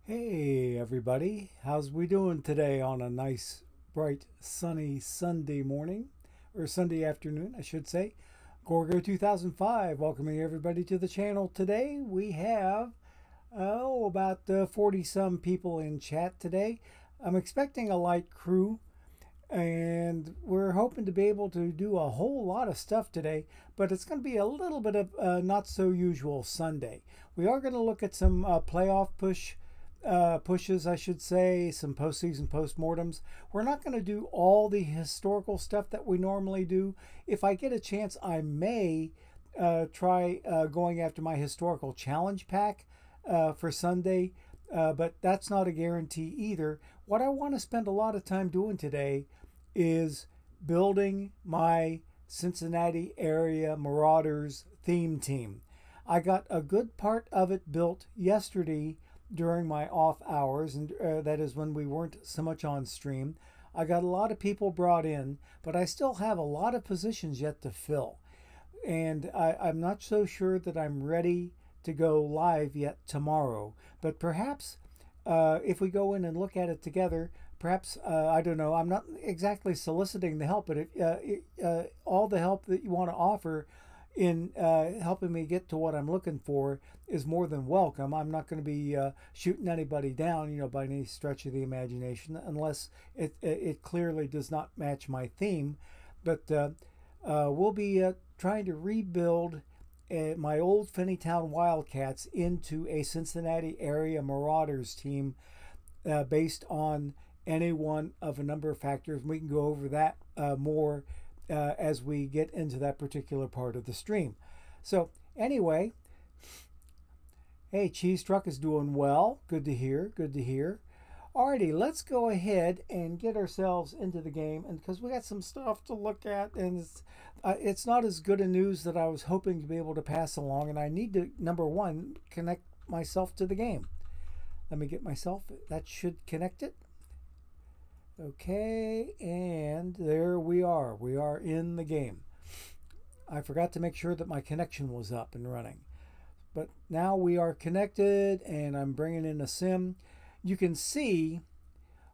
Hey everybody, how's we doing today on a nice, bright, sunny Sunday morning, or Sunday afternoon, I should say. Gorgo 2005, welcoming everybody to the channel. Today we have, about 40 some people in chat today. I'm expecting a light crew, and we're hoping to be able to do a whole lot of stuff today, but it's going to be a little bit of not so usual Sunday. We are going to look at some playoff pushes, I should say, some postseason postmortems. We're not going to do all the historical stuff that we normally do. If I get a chance, I may try going after my historical challenge pack for Sunday, but that's not a guarantee either. What I want to spend a lot of time doing today is building my Cincinnati area Marauders theme team. I got a good part of it built yesterday during my off hours, and that is when we weren't so much on stream. I got a lot of people brought in, but I still have a lot of positions yet to fill. And I'm not so sure that I'm ready to go live yet tomorrow. But perhaps if we go in and look at it together, perhaps, I don't know, I'm not exactly soliciting the help, but all the help that you want to offer in helping me get to what I'm looking for is more than welcome. I'm not going to be shooting anybody down, by any stretch of the imagination, unless it clearly does not match my theme. But we'll be trying to rebuild my old Finneytown Wildcats into a Cincinnati area Marauders team based on any one of a number of factors. We can go over that more as we get into that particular part of the stream. So anyway, hey, Cheese Truck is doing well. Good to hear. Good to hear. Alrighty, let's go ahead and get ourselves into the game, and because we got some stuff to look at, and it's not as good a news that I was hoping to be able to pass along, and I need to, number one, connect myself to the game. Let me get myself, that should connect it. Okay, and there we are. We are in the game. I forgot to make sure that my connection was up and running. But now we are connected, and I'm bringing in a sim. You can see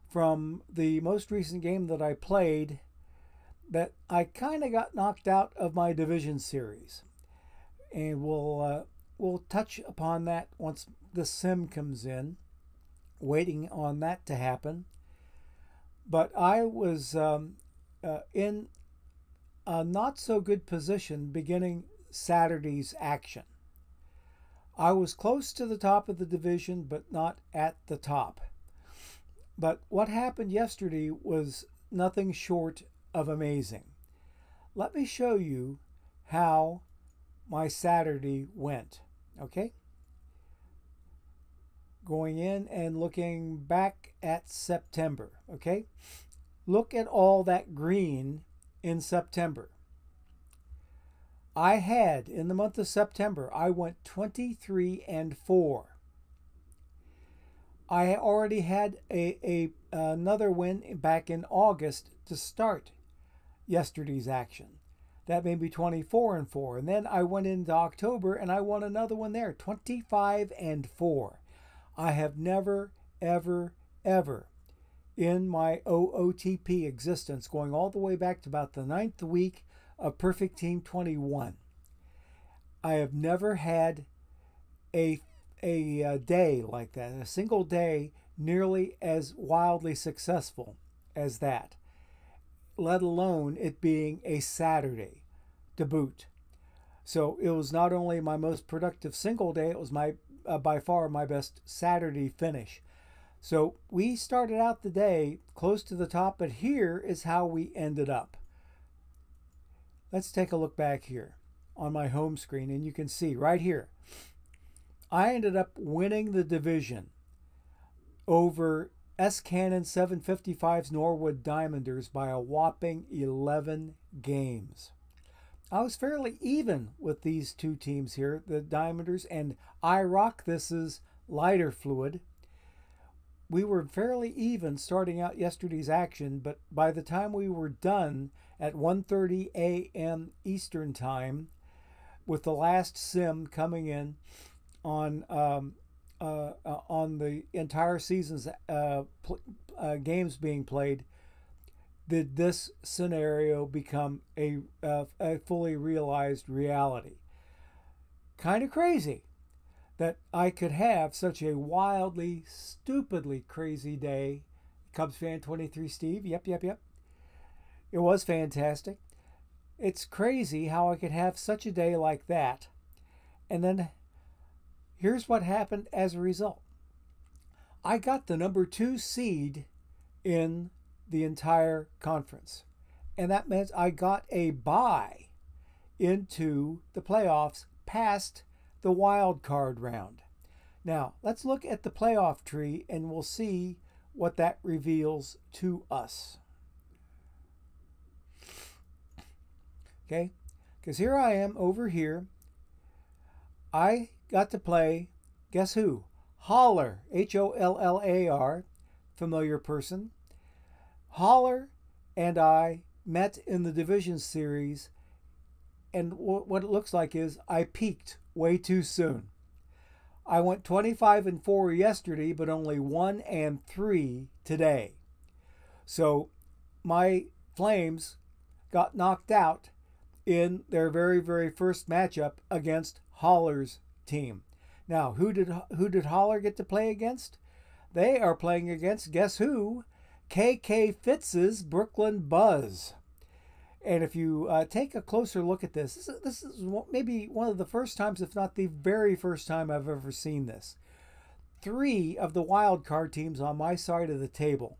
from the most recent game that I played that I kind of got knocked out of my division series. And we'll touch upon that once the sim comes in, waiting on that to happen. But I was in a not so good position beginning Saturday's action. I was close to the top of the division, but not at the top. But what happened yesterday was nothing short of amazing. Let me show you how my Saturday went, okay? Going in and looking back at September, okay? Look at all that green in September. I had, in the month of September, I went 23-4. I already had another win back in August to start yesterday's action. That made me 24-4. And then I went into October and I won another one there, 25-4. I have never, ever, ever in my OOTP existence, going all the way back to about the 9th week of Perfect Team 21, I have never had a day like that, a single day nearly as wildly successful as that, let alone it being a Saturday to boot. So it was not only my most productive single day, it was my by far my best Saturday finish. So we started out the day close to the top, but here is how we ended up. Let's take a look back here on my home screen, and you can see right here, I ended up winning the division over S. Cannon 755's Norwood Diamonders by a whopping 11 games. I was fairly even with these two teams here, the Diamonders and iRock This's Lighter Fluid. We were fairly even starting out yesterday's action, but by the time we were done at 1:30 a.m. Eastern Time, with the last sim coming in on on the entire season's games being played, did this scenario become a fully realized reality. Kind of crazy that I could have such a wildly, stupidly crazy day. Cubs fan 23 Steve. Yep. It was fantastic. It's crazy how I could have such a day like that. And then here's what happened as a result. I got the number 2 seed in the entire conference. And that meant I got a bye into the playoffs past the wild card round. Now, let's look at the playoff tree and we'll see what that reveals to us. Okay? Because here I am over here. I got to play, guess who? Holler, Hollar, familiar person. Holler and I met in the division series, and what it looks like is I peaked way too soon. I went 25-4 yesterday, but only 1-3 today. So my Flames got knocked out in their very, very first matchup against Holler's team. Now, who did Holler get to play against? They are playing against, guess who? KK Fitz's Brooklyn Buzz. And if you take a closer look at this is maybe one of the first times, if not the very first time I've ever seen this. 3 of the wild card teams on my side of the table.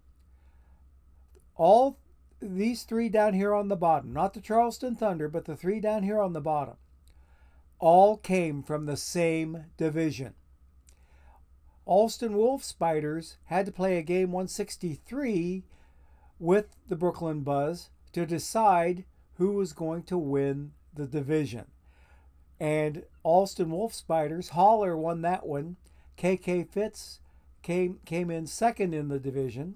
All these 3 down here on the bottom, not the Charleston Thunder, but the 3 down here on the bottom, all came from the same division. Alston Wolf Spiders had to play a game 163 with the Brooklyn Buzz to decide who was going to win the division. And Alston Wolf Spiders, Holler won that one. KK Fitz came in second in the division.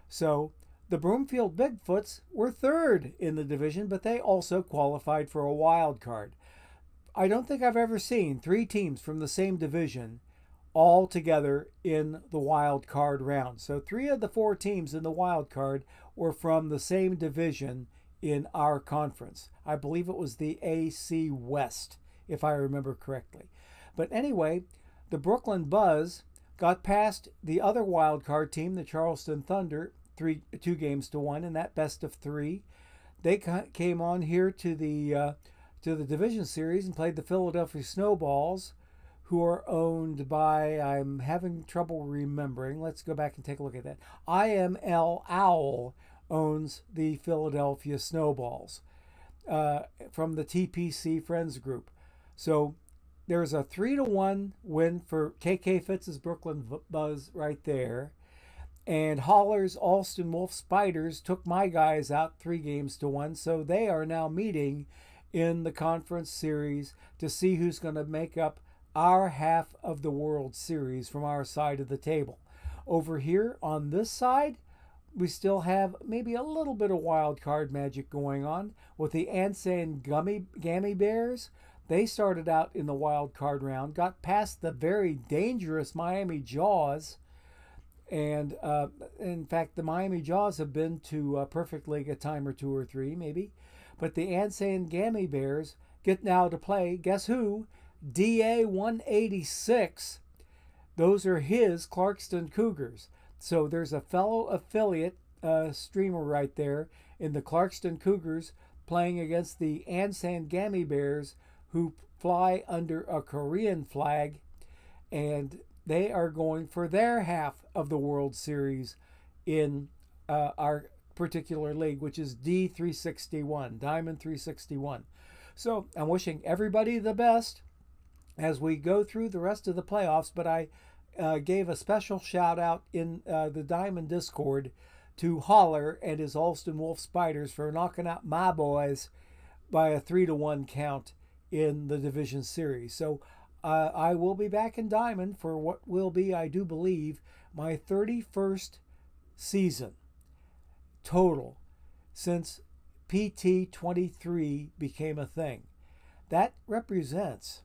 So the Broomfield Bigfoots were third in the division, but they also qualified for a wild card. I don't think I've ever seen 3 teams from the same division all together in the wild card round. So 3 of the 4 teams in the wild card were from the same division in our conference. I believe it was the AC West, if I remember correctly. But anyway, the Brooklyn Buzz got past the other wild card team, the Charleston Thunder, 2-1 in that best of 3. They came on here to the division series and played the Philadelphia Snowballs, who are owned by, I'm having trouble remembering. Let's go back and take a look at that. IML Owl owns the Philadelphia Snowballs from the TPC Friends Group. So there's a 3-1 win for KK Fitz's Brooklyn Buzz right there. And Holler's Alston Wolf Spiders took my guys out 3-1. So they are now meeting in the conference series to see who's going to make up our half of the World Series from our side of the table. Over here on this side, we still have maybe a little bit of wild card magic going on with the Ansan Gammy Bears. They started out in the wild card round, got past the very dangerous Miami Jaws, and in fact, the Miami Jaws have been to Perfect League a time or 2 or 3 maybe. But the Ansan Gammy Bears get now to play, guess who? DA 186. Those are his Clarkston Cougars. So there's a fellow affiliate streamer right there in the Clarkston Cougars playing against the Ansan Gammy Bears, who fly under a Korean flag, and they are going for their half of the World Series in our particular league, which is D361, Diamond 361. So I'm wishing everybody the best as we go through the rest of the playoffs, but I gave a special shout out in the Diamond Discord to Holler and his Alston Wolf Spiders for knocking out my boys by a 3-1 count in the division series. So I will be back in Diamond for what will be, I do believe, my 31st season total since PT23 became a thing. That represents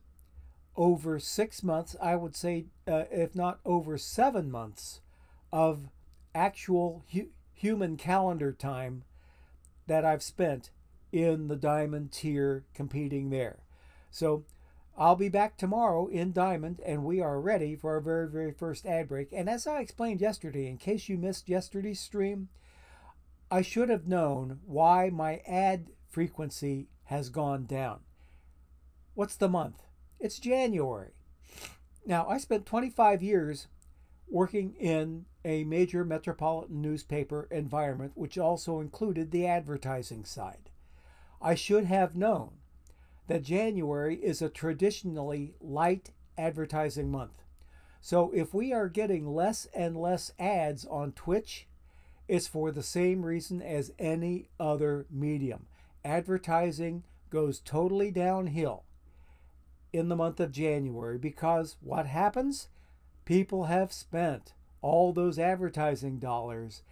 over 6 months, I would say, if not over 7 months of actual human calendar time that I've spent in the Diamond tier competing there. So I'll be back tomorrow in Diamond, and we are ready for our very, very first ad break. And as I explained yesterday, in case you missed yesterday's stream, I should have known why my ad frequency has gone down. What's the month? It's January. Now, I spent 25 years working in a major metropolitan newspaper environment, which also included the advertising side. I should have known that January is a traditionally light advertising month. So if we are getting less and less ads on Twitch, it's for the same reason as any other medium. Advertising goes totally downhill in the month of January because what happens? People have spent all those advertising dollars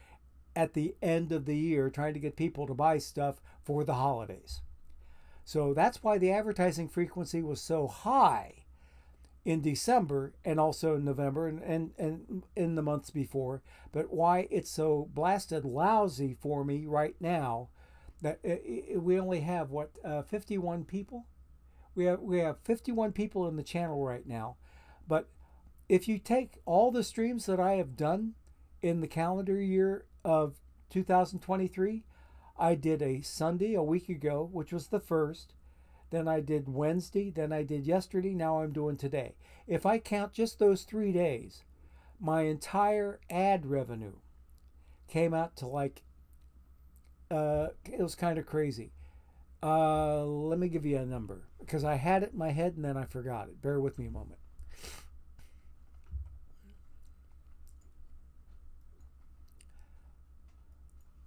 at the end of the year trying to get people to buy stuff for the holidays. So that's why the advertising frequency was so high in December and also in November and in the months before, but why it's so blasted lousy for me right now that we only have 51 people? We have 51 people in the channel right now, but if you take all the streams that I have done in the calendar year of 2023, I did a Sunday a week ago, which was the first. Then I did Wednesday. Then I did yesterday. Now I'm doing today. If I count just those 3 days, my entire ad revenue came out to like, it was kind of crazy. Let me give you a number because I had it in my head and then I forgot it. Bear with me a moment.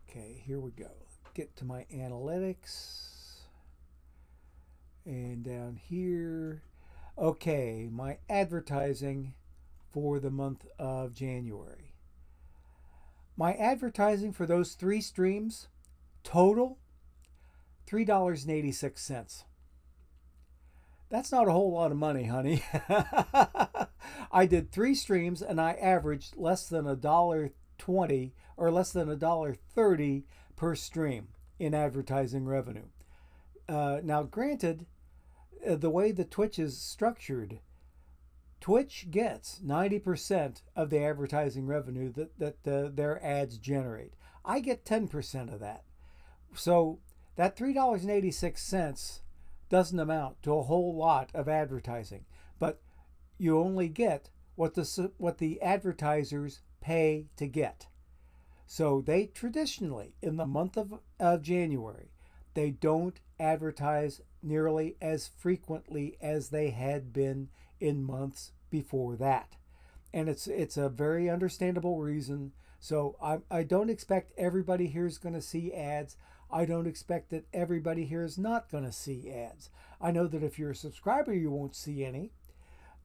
Okay, here we go. Get to my analytics. And down here. Okay, my advertising for the month of January. My advertising for those 3 streams, total, $3.86. That's not a whole lot of money, honey. I did 3 streams and I averaged less than $1.20 or less than $1.30 per stream in advertising revenue. Now, granted, the way the Twitch is structured, Twitch gets 90% of the advertising revenue that their ads generate. I get 10% of that. So that $3.86 doesn't amount to a whole lot of advertising, but you only get what the advertisers pay to get. So they traditionally, in the month of January, they don't advertise nearly as frequently as they had been in months before that. And it's a very understandable reason. So I don't expect everybody here is going to see ads. I don't expect that everybody here is not going to see ads. I know that if you're a subscriber, you won't see any.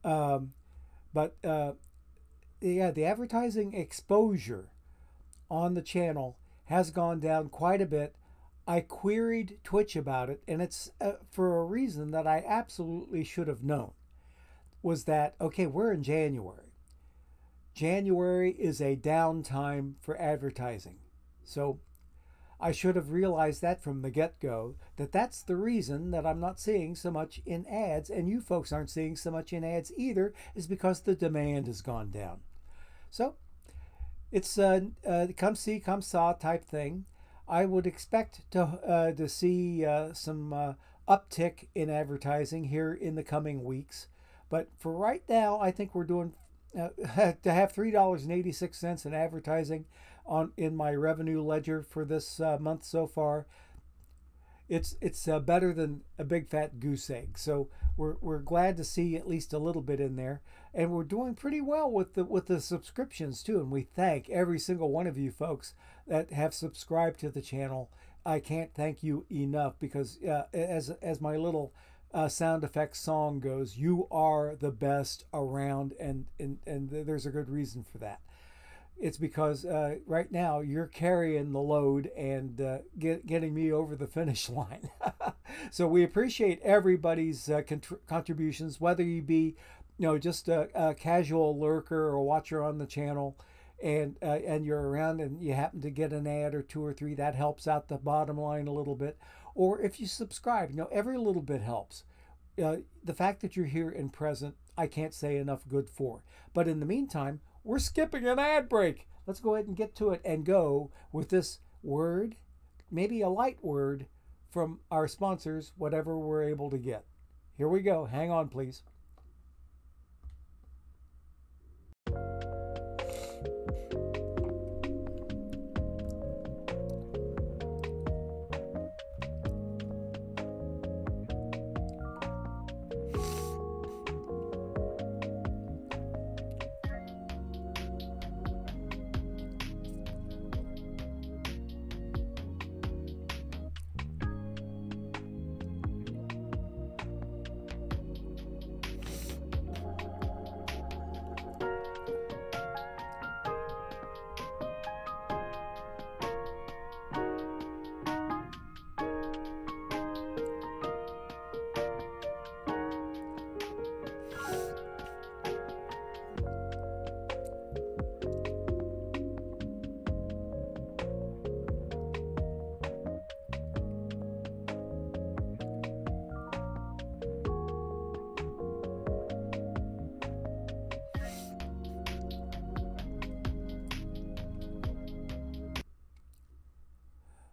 But yeah, the advertising exposure on the channel has gone down quite a bit. I queried Twitch about it, and it's for a reason that I absolutely should have known. Was that, okay, we're in January. January is a downtime for advertising. So I should have realized that from the get-go, that that's the reason that I'm not seeing so much in ads, and you folks aren't seeing so much in ads either, is because the demand has gone down. So it's a come see, come saw type thing. I would expect to see some uptick in advertising here in the coming weeks. But for right now, I think we're doing to have $3.86 in advertising in my revenue ledger for this month so far. It's better than a big fat goose egg. So we're glad to see at least a little bit in there, and we're doing pretty well with the subscriptions too. And we thank every single one of you folks that have subscribed to the channel. I can't thank you enough because as my little sound effects song goes, you are the best around, and there's a good reason for that. It's because right now you're carrying the load and getting me over the finish line. So we appreciate everybody's contributions, whether you be, just a casual lurker or a watcher on the channel, and you're around and you happen to get an ad or two or three. That helps out the bottom line a little bit. Or if you subscribe, every little bit helps. The fact that you're here and present, I can't say enough good for. But in the meantime, we're skipping an ad break. Let's go ahead and get to it and go with this word, maybe a light word from our sponsors, whatever we're able to get. Here we go. Hang on, please.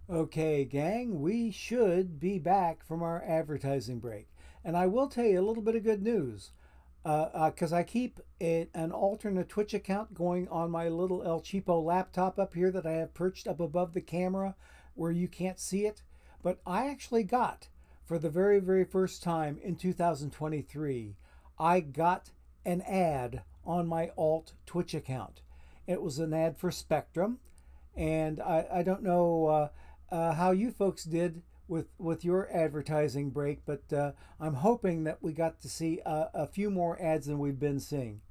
Okay, gang, we should be back from our advertising break. And I will tell you a little bit of good news. Because I keep an alternate Twitch account going on my little El Cheapo laptop up here that I have perched up above the camera where you can't see it. But I actually got, for the very, very first time in 2023, I got an ad on my alt Twitch account. It was an ad for Spectrum. And I don't know how you folks did with your advertising break, but I'm hoping that we got to see a few more ads than we've been seeing.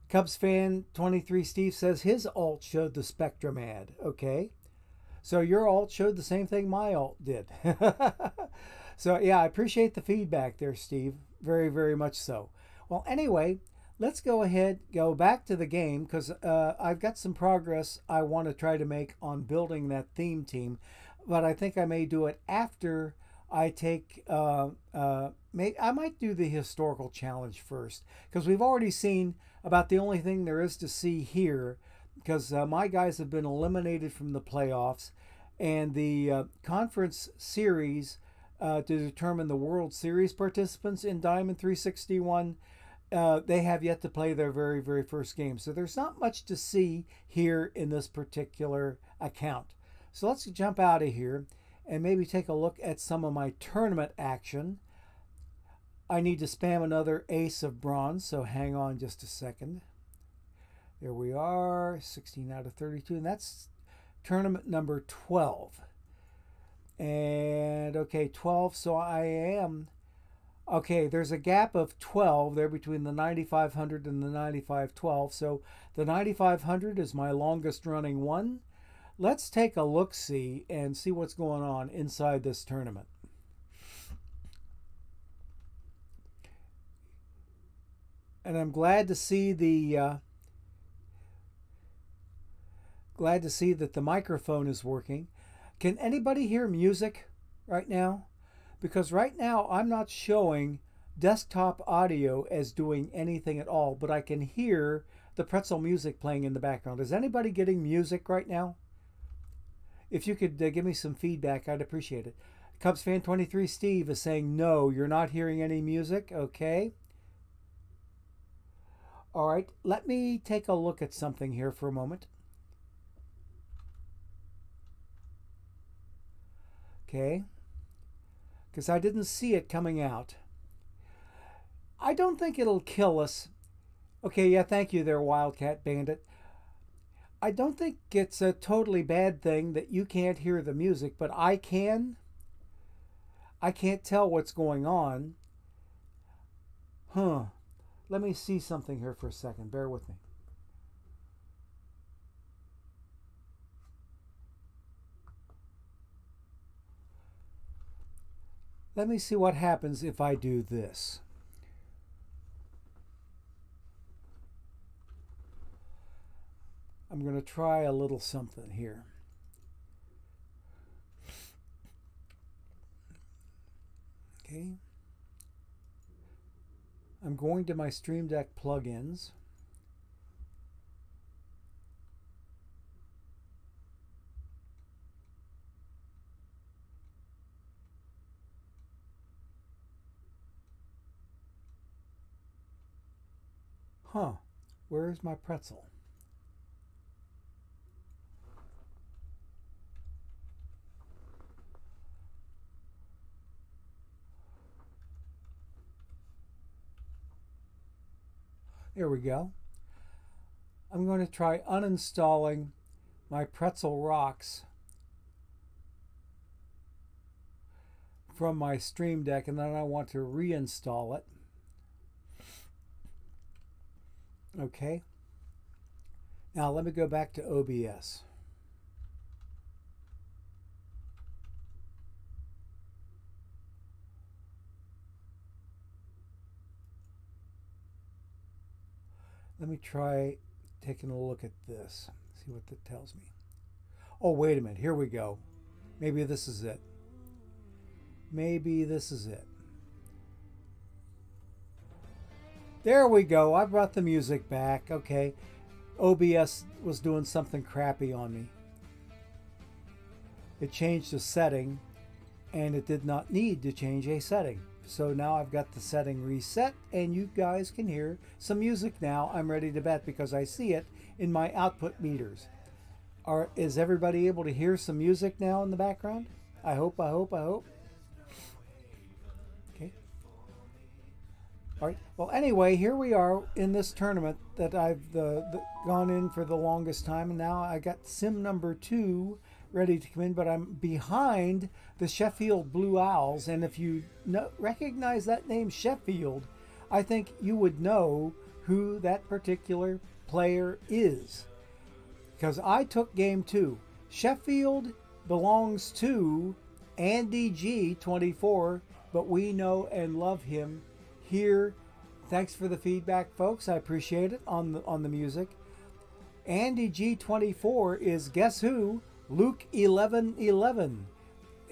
Cubs fan 23 Steve says his alt showed the Spectrum ad. Okay, so your alt showed the same thing my alt did. So yeah, I appreciate the feedback there, Steve. Very, very much so. Well, anyway, let's go ahead, go back to the game, because I've got some progress I want to try to make on building that theme team. But I think I may do it after I take, I might do the historical challenge first, because we've already seen about the only thing there is to see here, because my guys have been eliminated from the playoffs, and the conference series to determine the World Series participants in Diamond 361, they have yet to play their very, very first game. So there's not much to see here in this particular account. So let's jump out of here and maybe take a look at some of my tournament action. I need to spam another ace of bronze, so hang on just a second. There we are, 16 out of 32, and that's tournament number 12. And okay, 12, so I am... Okay, there's a gap of 12 there between the 9500 and the 9512. So the 9500 is my longest running one. Let's take a look-see and see what's going on inside this tournament. And I'm glad to see that the microphone is working. Can anybody hear music right now? Because right now I'm not showing desktop audio as doing anything at all, but I can hear the pretzel music playing in the background. Is anybody getting music right now? If you could give me some feedback, I'd appreciate it. Cubs fan 23 Steve is saying no, you're not hearing any music. Okay. All right, let me take a look at something here for a moment. Okay. Because I didn't see it coming out. I don't think it'll kill us. Okay, yeah, thank you there, Wildcat Bandit. I don't think it's a totally bad thing that you can't hear the music, but I can. I can't tell what's going on. Huh. Let me see something here for a second. Bear with me. Let me see what happens if I do this. I'm going to try a little something here. Okay. I'm going to my Stream Deck plugins. Huh, where's my pretzel? There we go. I'm going to try uninstalling my Pretzel Rocks from my Stream Deck, and then I want to reinstall it. Okay. Now let me go back to OBS. Let me try taking a look at this. See what that tells me. Oh, wait a minute. Here we go. Maybe this is it. Maybe this is it. There we go. I brought the music back. Okay. OBS was doing something crappy on me. It changed a setting, and it did not need to change a setting. So now I've got the setting reset, and you guys can hear some music now. I'm ready to bet because I see it in my output meters. Is everybody able to hear some music now in the background? I hope. Okay. All right. Well, anyway, here we are in this tournament that I've gone in for the longest time, and now I got sim number 2 ready to come in, but I'm behind the Sheffield Blue Owls, and if you recognize that name Sheffield, I think you would know who that particular player is, because I took game 2. Sheffield belongs to Andy G 24, but we know and love him here. Thanks for the feedback, folks. I appreciate it on the music. Andy G 24 is, guess who? Luke 1111,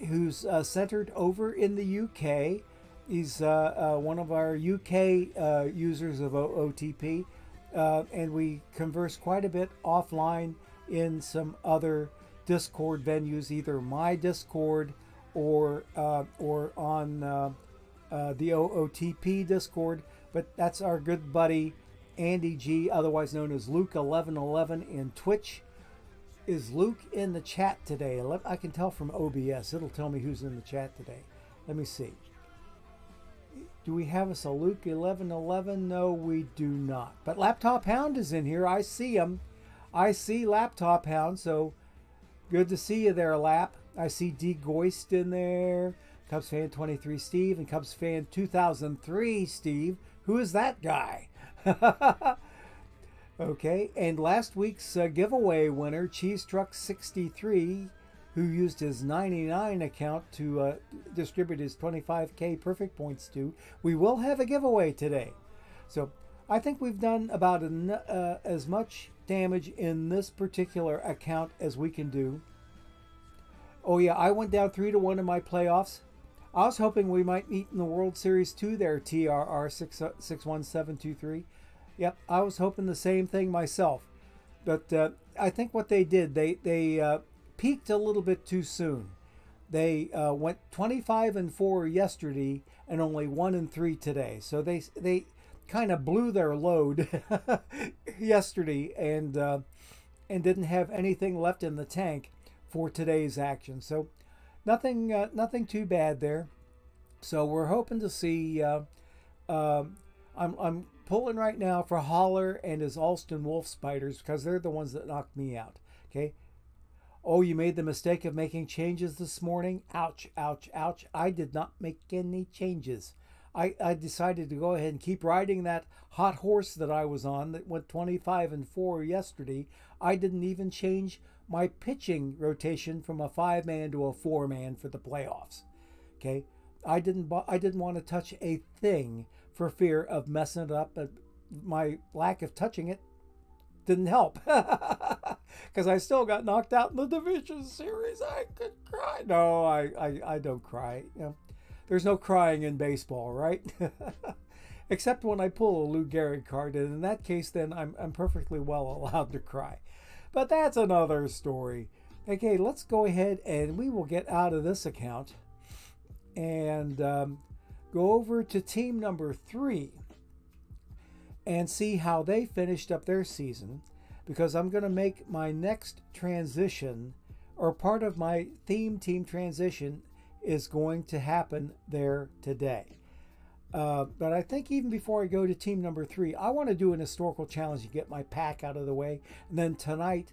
who's centered over in the UK. He's one of our UK users of OTP, and we converse quite a bit offline in some other Discord venues, either my Discord or on the OOTP Discord. But that's our good buddy Andy G, otherwise known as Luke 1111 in Twitch. Is Luke in the chat today? I can tell from OBS. It'll tell me who's in the chat today. Let me see. Do we have us a Luke 1111? No, we do not. But Laptop Hound is in here. I see him. I see Laptop Hound. So good to see you there, Lap. I see D Goist in there. Cubs fan 23 Steve and Cubs fan 2003 Steve. Who is that guy? Okay, and last week's giveaway winner, Cheese Truck 63, who used his 99 account to distribute his 25K perfect points to. We will have a giveaway today. So I think we've done about as much damage in this particular account as we can do. Oh yeah, I went down 3-1 in my playoffs. I was hoping we might meet in the World Series 2 there, TRR 61723. Yep, I was hoping the same thing myself. But I think what they did, they peaked a little bit too soon. They went 25-4 yesterday and only 1-3 today. So they kind of blew their load yesterday and didn't have anything left in the tank for today's action. So nothing too bad there. So we're hoping to see. I'm pulling right now for Holler and his Alston Wolf Spiders because they're the ones that knocked me out. Okay. Oh, you made the mistake of making changes this morning. Ouch, ouch, ouch. I did not make any changes. I decided to go ahead and keep riding that hot horse that I was on that went 25-4 yesterday. I didn't even change my pitching rotation from a 5-man to a 4-man for the playoffs. Okay. I didn't want to touch a thing for fear of messing it up. But my lack of touching it didn't help because I still got knocked out in the division series. I could cry. No, I don't cry. You know, there's no crying in baseball, right? Except when I pull a Lou Gehrig card, and in that case, then I'm perfectly well allowed to cry. But that's another story. Okay, let's go ahead and we will get out of this account and go over to team number 3 and see how they finished up their season, because I'm going to make my next transition, or part of my theme team transition is going to happen there today. But I think even before I go to team number 3, I want to do an historical challenge to get my pack out of the way. And then tonight,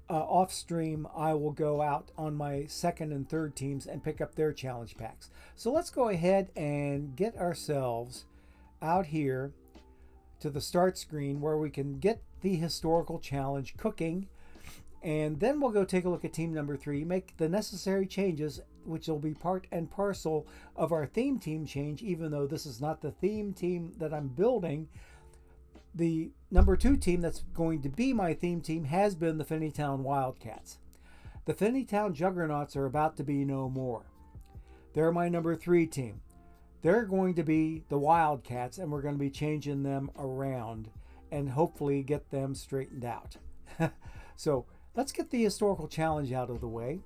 off stream, I will go out on my second and third teams and pick up their challenge packs. So let's go ahead and get ourselves out here to the start screen where we can get the historical challenge cooking. And then we'll go take a look at team number 3, make the necessary changes, which will be part and parcel of our theme team change, even though this is not the theme team that I'm building. The number 2 team that's going to be my theme team has been the Finneytown Wildcats. The Finneytown Juggernauts are about to be no more. They're my number 3 team. They're going to be the Wildcats, and we're going to be changing them around and hopefully get them straightened out. So let's get the historical challenge out of the way,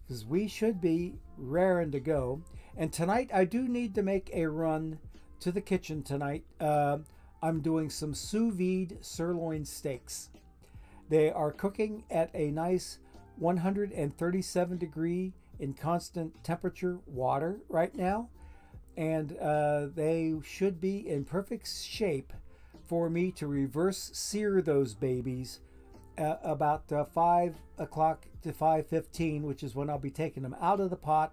because we should be raring to go. And tonight I do need to make a run to the kitchen tonight. I'm doing some sous vide sirloin steaks. They are cooking at a nice 137 degree in constant temperature water right now. And they should be in perfect shape for me to reverse sear those babies about 5 o'clock to 5:15, which is when I'll be taking them out of the pot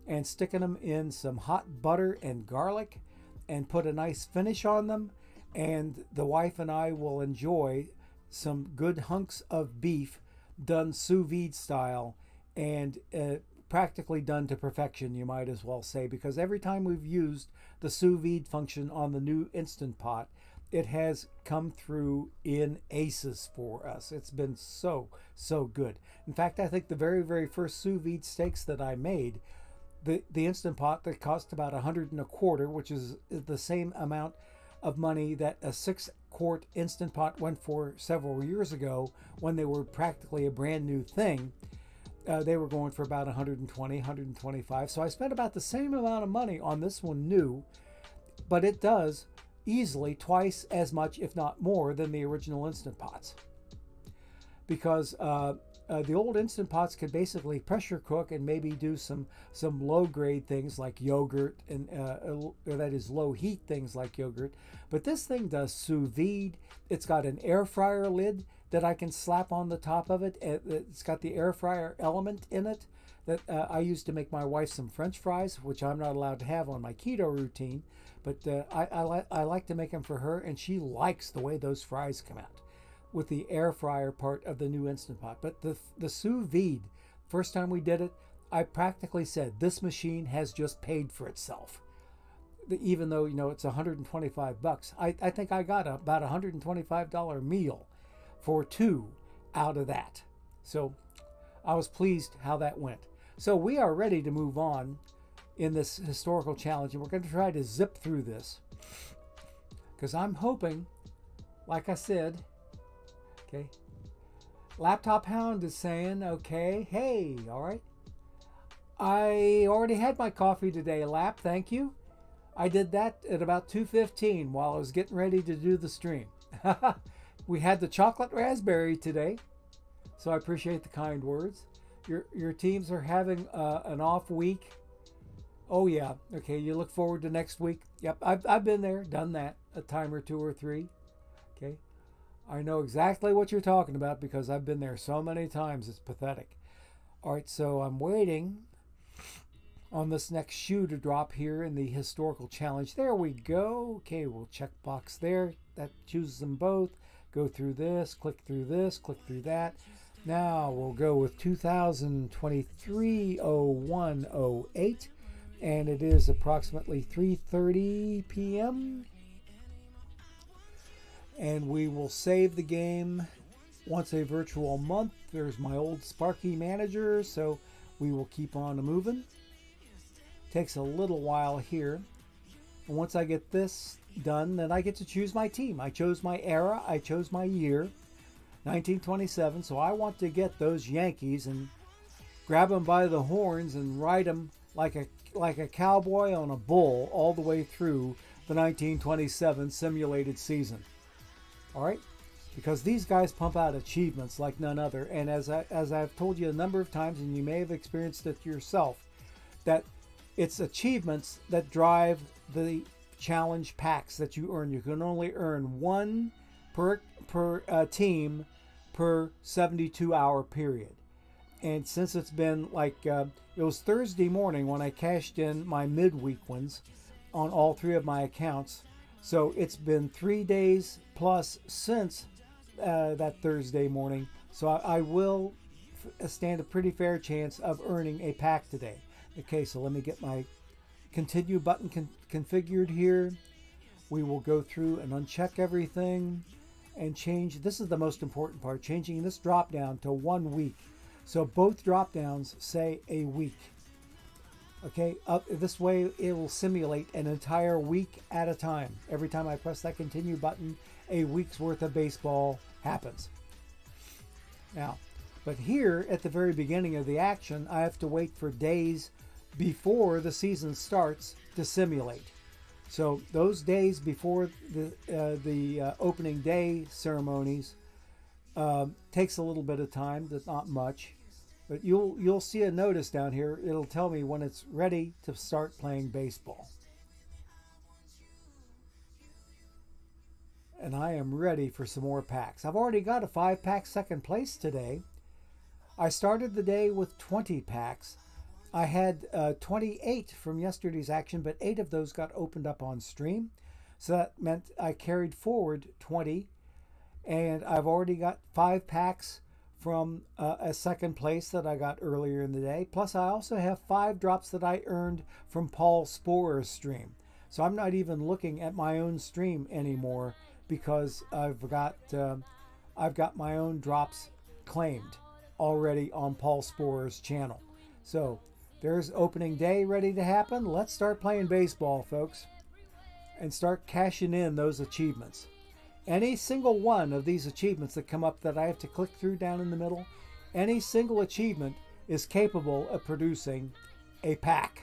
and sticking them in some hot butter and garlic and put a nice finish on them. And the wife and I will enjoy some good hunks of beef done sous vide style, and practically done to perfection, you might as well say, because every time we've used the sous vide function on the new Instant Pot, it has come through in aces for us. It's been so good. In fact, I think the very first sous vide steaks that I made, the Instant Pot that cost about $125, which is the same amount of money that a 6-quart Instant Pot went for several years ago when they were practically a brand new thing. They were going for about $120, $125. So I spent about the same amount of money on this one new, but it does easily twice as much, if not more, than the original Instant Pots. Because the old Instant Pots could basically pressure cook and maybe do some low grade things like yogurt, and that is low heat things like yogurt. But this thing does sous vide. It's got an air fryer lid that I can slap on the top of it. It's got the air fryer element in it that I use to make my wife some French fries, which I'm not allowed to have on my keto routine. But I like to make them for her, and she likes the way those fries come out with the air fryer part of the new Instant Pot. But the sous vide, first time we did it, I practically said, this machine has just paid for itself. Even though, you know, it's $125, I think I got about $125 meal for 2 out of that. So I was pleased how that went. So we are ready to move on in this historical challenge, and we're going to try to zip through this, because I'm hoping, like I said, okay, Laptop Hound is saying, okay, hey, all right. I already had my coffee today, Lap, thank you. I did that at about 2:15 while I was getting ready to do the stream. We had the chocolate raspberry today, so I appreciate the kind words. Your teams are having an off week. Oh yeah, okay, you look forward to next week. Yep, I've been there, done that a time or 2 or 3. Okay, I know exactly what you're talking about because I've been there so many times, it's pathetic. All right, so I'm waiting on this next shoe to drop here in the historical challenge. There we go. Okay, we'll check box there. That chooses them both. Go through this, click through this, click through that. Now we'll go with 2023-01-08. and it is approximately 3:30 p.m. and we will save the game once a virtual month. There's my old Sparky manager, so we will keep on moving. Takes a little while here, and once I get this done, then I get to choose my team. I chose my era, I chose my year, 1927, so I want to get those Yankees and grab them by the horns and ride them like a cowboy on a bull all the way through the 1927 simulated season. All right, because these guys pump out achievements like none other, and as I've told you a number of times, and you may have experienced it yourself, that it's achievements that drive the challenge packs that you earn. You can only earn one per team per 72-hour period. And since it's been like, it was Thursday morning when I cashed in my midweek ones on all three of my accounts. So it's been 3 days plus since that Thursday morning. So I will stand a pretty fair chance of earning a pack today. Okay, so let me get my continue button configured here. We will go through and uncheck everything and change. This is the most important part, changing this drop down to 1 week. So both drop downs say a week. Okay, this way it will simulate an entire week at a time. Every time I press that continue button, a week's worth of baseball happens. Now, but here at the very beginning of the action, I have to wait for days before the season starts to simulate. So those days before the opening day ceremonies takes a little bit of time, but not much. But you'll see a notice down here. It'll tell me when it's ready to start playing baseball. And I am ready for some more packs. I've already got a 5-pack second place today. I started the day with 20 packs. I had 28 from yesterday's action, but 8 of those got opened up on stream. So that meant I carried forward 20. And I've already got 5 packs from a second place that I got earlier in the day. Plus, I also have 5 drops that I earned from Paul Sporer's stream. So I'm not even looking at my own stream anymore because I've got my own drops claimed already on Paul Sporer's channel. So there's opening day ready to happen. Let's start playing baseball, folks, and start cashing in those achievements. Any single one of these achievements that come up that I have to click through down in the middle, any single achievement is capable of producing a pack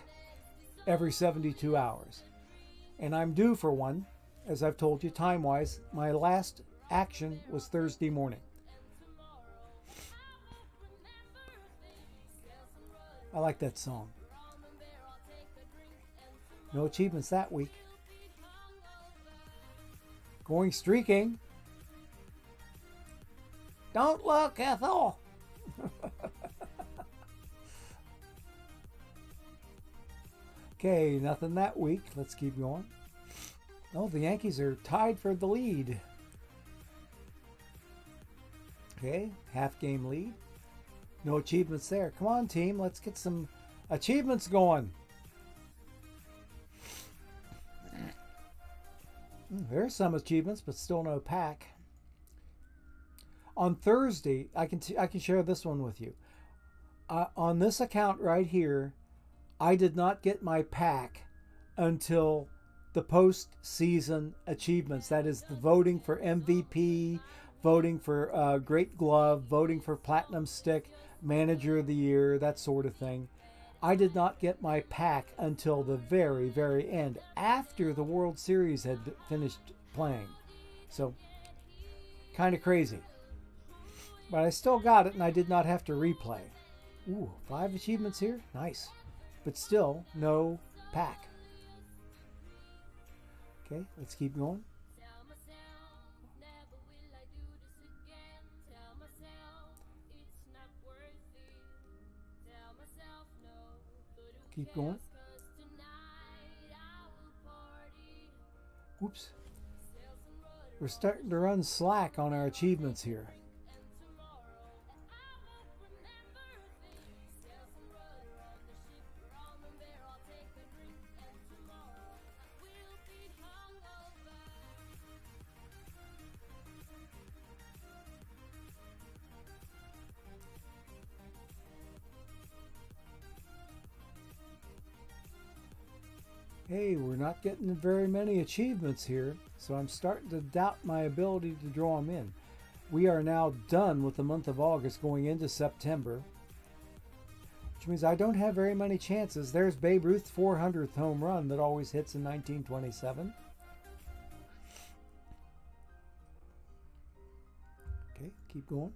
every 72 hours. And I'm due for one, as I've told you time-wise. My last action was Thursday morning. I like that song. No achievements that week. Going streaking. Don't look, Ethel. Okay, nothing that week. Let's keep going. Oh, the Yankees are tied for the lead. Okay, half-game lead. No achievements there. Come on, team. Let's get some achievements going. There's some achievements, but still no pack. On Thursday, I can share this one with you. On this account right here, I did not get my pack until the post-season achievements. That is the voting for MVP, voting for Great Glove, voting for Platinum Stick, Manager of the Year, that sort of thing. I did not get my pack until the very, very end, after the World Series had finished playing. So, kind of crazy. But I still got it, and I did not have to replay. Ooh, 5 achievements here? Nice. But still, no pack. Okay, let's keep going. Keep going. Oops. We're starting to run slack on our achievements here. Hey, we're not getting very many achievements here, so I'm starting to doubt my ability to draw them in. We are now done with the month of August going into September, which means I don't have very many chances. There's Babe Ruth's 400th home run that always hits in 1927. Okay, keep going.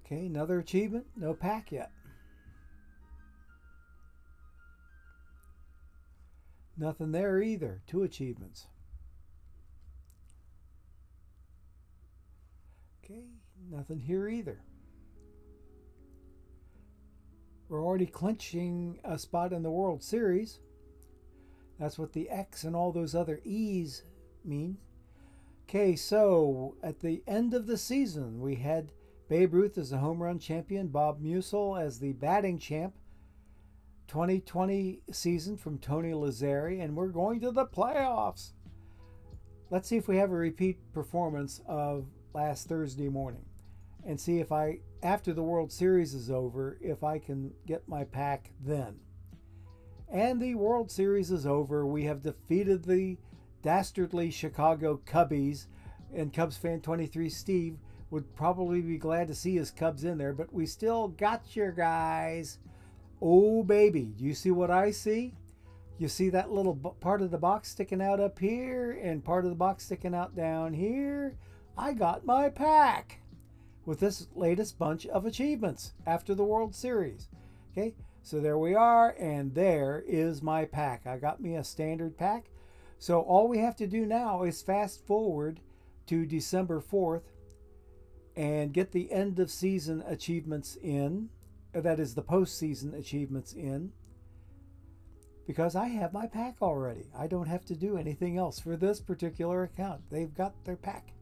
Okay, another achievement. No pack yet. Nothing there either. 2 achievements. Okay, nothing here either. We're already clinching a spot in the World Series. That's what the X and all those other E's mean. Okay, so at the end of the season, we had Babe Ruth as the home run champion, Bob Meusel as the batting champ, 2020 season from Tony Lazzeri, and we're going to the playoffs. Let's see if we have a repeat performance of last Thursday morning and see if after the World Series is over, if I can get my pack then. And the World Series is over. We have defeated the dastardly Chicago Cubbies, and Cubs fan 23 Steve would probably be glad to see his Cubs in there, but we still got your guys. Oh, baby, do you see what I see? You see that little part of the box sticking out up here and part of the box sticking out down here? I got my pack with this latest bunch of achievements after the World Series. Okay, so there we are, and there is my pack. I got me a standard pack. So all we have to do now is fast forward to December 4th and get the end of season achievements in. That is the postseason achievements in, because I have my pack already. I don't have to do anything else for this particular account. They've got their pack.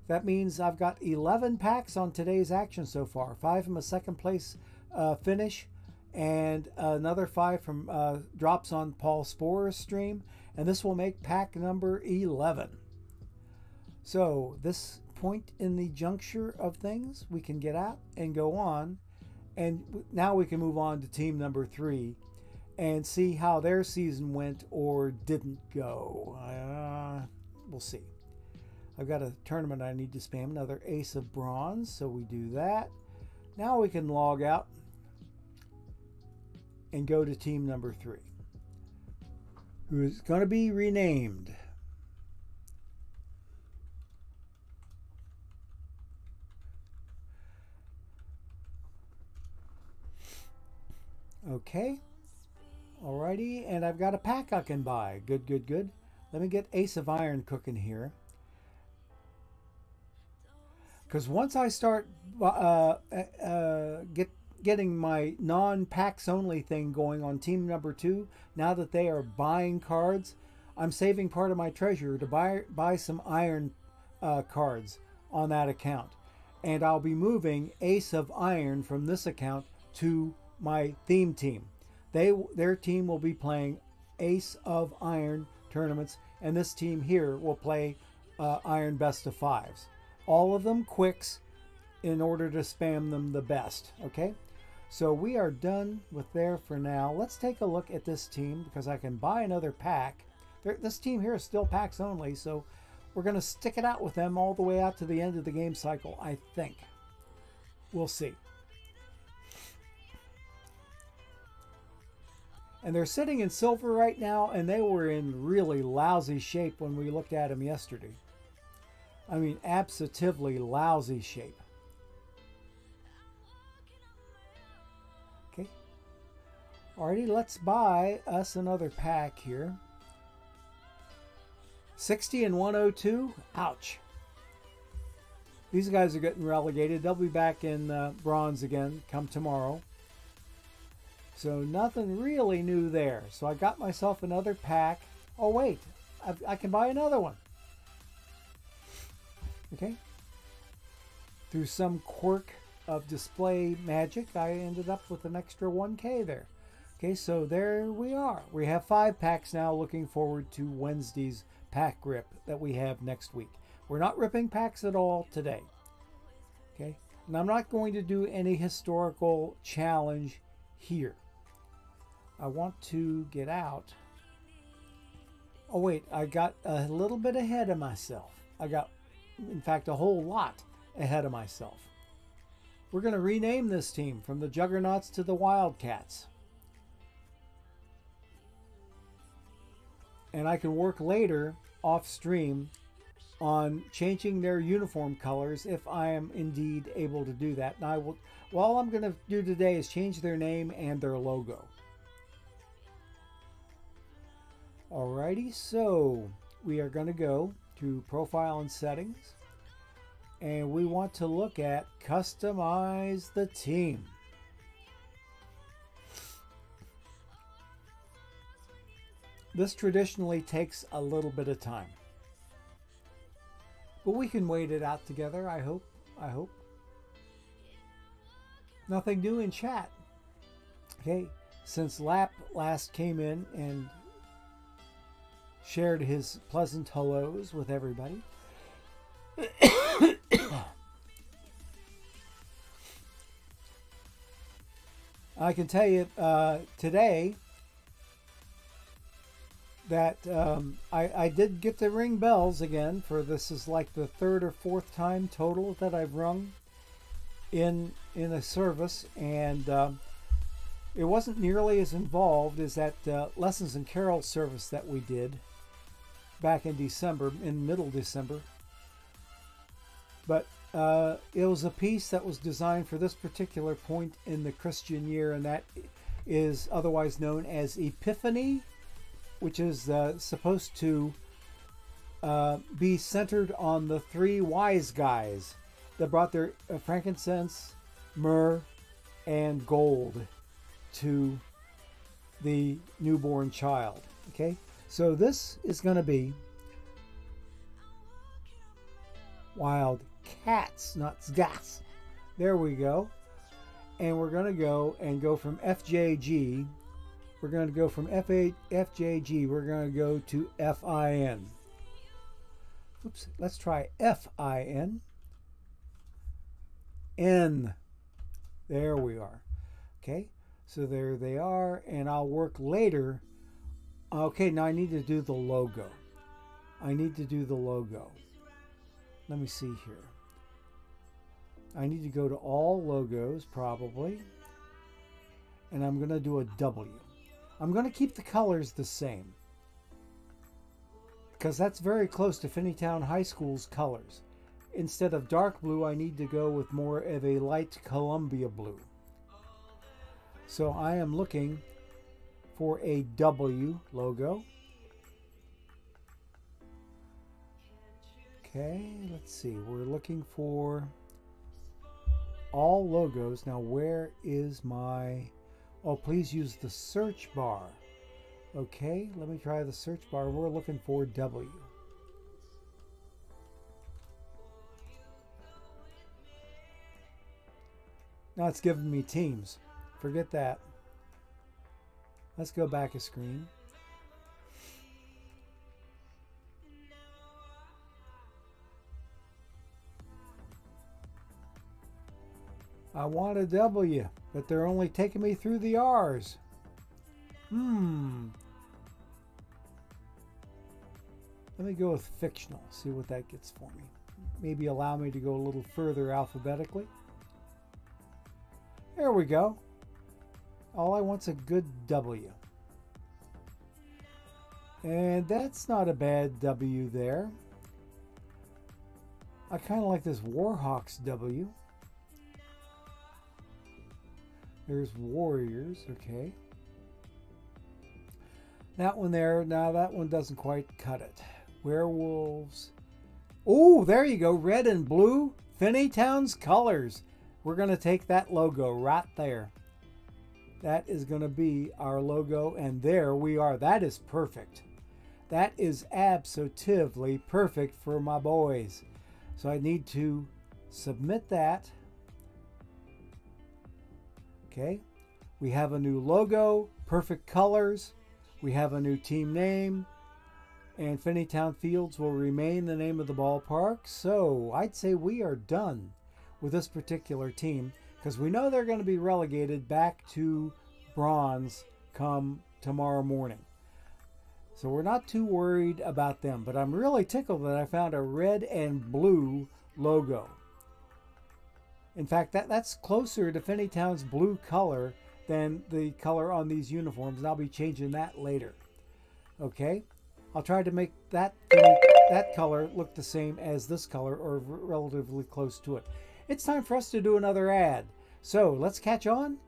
That means I've got 11 packs on today's action so far. 5 from a second place finish, and another 5 from drops on Paul Sporer's stream, and this will make pack number 11. So this point in the juncture of things, we can get out and go on. And now we can move on to team number 3 and see how their season went or didn't go. We'll see. I've got a tournament I need to spam, another Ace of Bronze, so we do that. Now we can log out and go to team number 3, who is going to be renamed. Okay, alrighty, and I've got a pack I can buy. Good, good, good. Let me get Ace of Iron cooking here. Because once I start getting my non-packs only thing going on team number 2, now that they are buying cards, I'm saving part of my treasure to buy some Iron cards on that account. And I'll be moving Ace of Iron from this account to my theme team. Their team will be playing Ace of Iron tournaments, and this team here will play Iron Best of Fives. All of them quicks in order to spam them the best. Okay, so we are done with there for now. Let's take a look at this team, because I can buy another pack. This team here is still packs only, so we're going to stick it out with them all the way out to the end of the game cycle, I think. We'll see. And they're sitting in silver right now, and they were in really lousy shape when we looked at them yesterday. I mean, absolutely lousy shape. Okay. Alrighty, let's buy us another pack here. 60 and 102. Ouch. These guys are getting relegated. They'll be back in bronze again come tomorrow. So nothing really new there. So I got myself another pack. Oh, wait. I can buy another one. Okay. Through some quirk of display magic, I ended up with an extra 1K there. Okay, so there we are. We have 5 packs now, looking forward to Wednesday's pack rip that we have next week. We're not ripping packs at all today. Okay, and I'm not going to do any historical challenge here. I want to get out. Oh wait, I got a little bit ahead of myself. I got, in fact, a whole lot ahead of myself. We're going to rename this team from the Juggernauts to the Wildcats. And I can work later off stream on changing their uniform colors if I am indeed able to do that. And I will, all I'm going to do today is change their name and their logo. Alrighty, so we are going to go to Profile and Settings, and we want to look at Customize the Team. This traditionally takes a little bit of time, but we can wait it out together, I hope. Nothing new in chat. Okay, since Lap last came in and shared his pleasant hellos with everybody. I can tell you today that I did get to ring bells again, for this is like the third or fourth time total that I've rung in a service, and it wasn't nearly as involved as that Lessons and Carols service that we did back in December, in middle December. But it was a piece that was designed for this particular point in the Christian year, and that is otherwise known as Epiphany, which is supposed to be centered on the three wise guys that brought their frankincense, myrrh, and gold to the newborn child. Okay, so this is going to be Wild Cats, not Zgas. There we go. And we're going to go from FJG. We're going to go from FJG. We're going to go to FIN. Oops, let's try FIN. N. There we are. Okay, so there they are, and I'll work later. Okay, now I need to do the logo. Let me see here. I need to go to all logos probably, and I'm going to do a W. I'm going to keep the colors the same because that's very close to Finneytown High School's colors. Instead of dark blue, I need to go with more of a light Columbia blue. So I am looking for a W logo. Okay, let's see. We're looking for all logos. Now, where is my... Oh, please use the search bar. Okay, let me try the search bar. We're looking for W. Now it's giving me teams. Forget that. Let's go back a screen. I want a W, but they're only taking me through the R's. Let me go with fictional, see what that gets for me. Maybe allow me to go a little further alphabetically. There we go. All I want's a good W. And that's not a bad W there. I kind of like this Warhawks W. There's Warriors, okay. That one there, now that one doesn't quite cut it. Werewolves. Oh, there you go, red and blue, Finneytown's colors. We're going to take that logo right there. That is going to be our logo, and there we are. That is perfect. That is absolutely perfect for my boys. So I need to submit that. Okay, we have a new logo, perfect colors. We have a new team name, and Finneytown Fields will remain the name of the ballpark. So I'd say we are done with this particular team, because we know they're going to be relegated back to bronze come tomorrow morning. So we're not too worried about them, but I'm really tickled that I found a red and blue logo. In fact, that's closer to Finneytown's blue color than the color on these uniforms, and I'll be changing that later. Okay, I'll try to make that color look the same as this color, or relatively close to it. It's time for us to do another ad. So let's catch on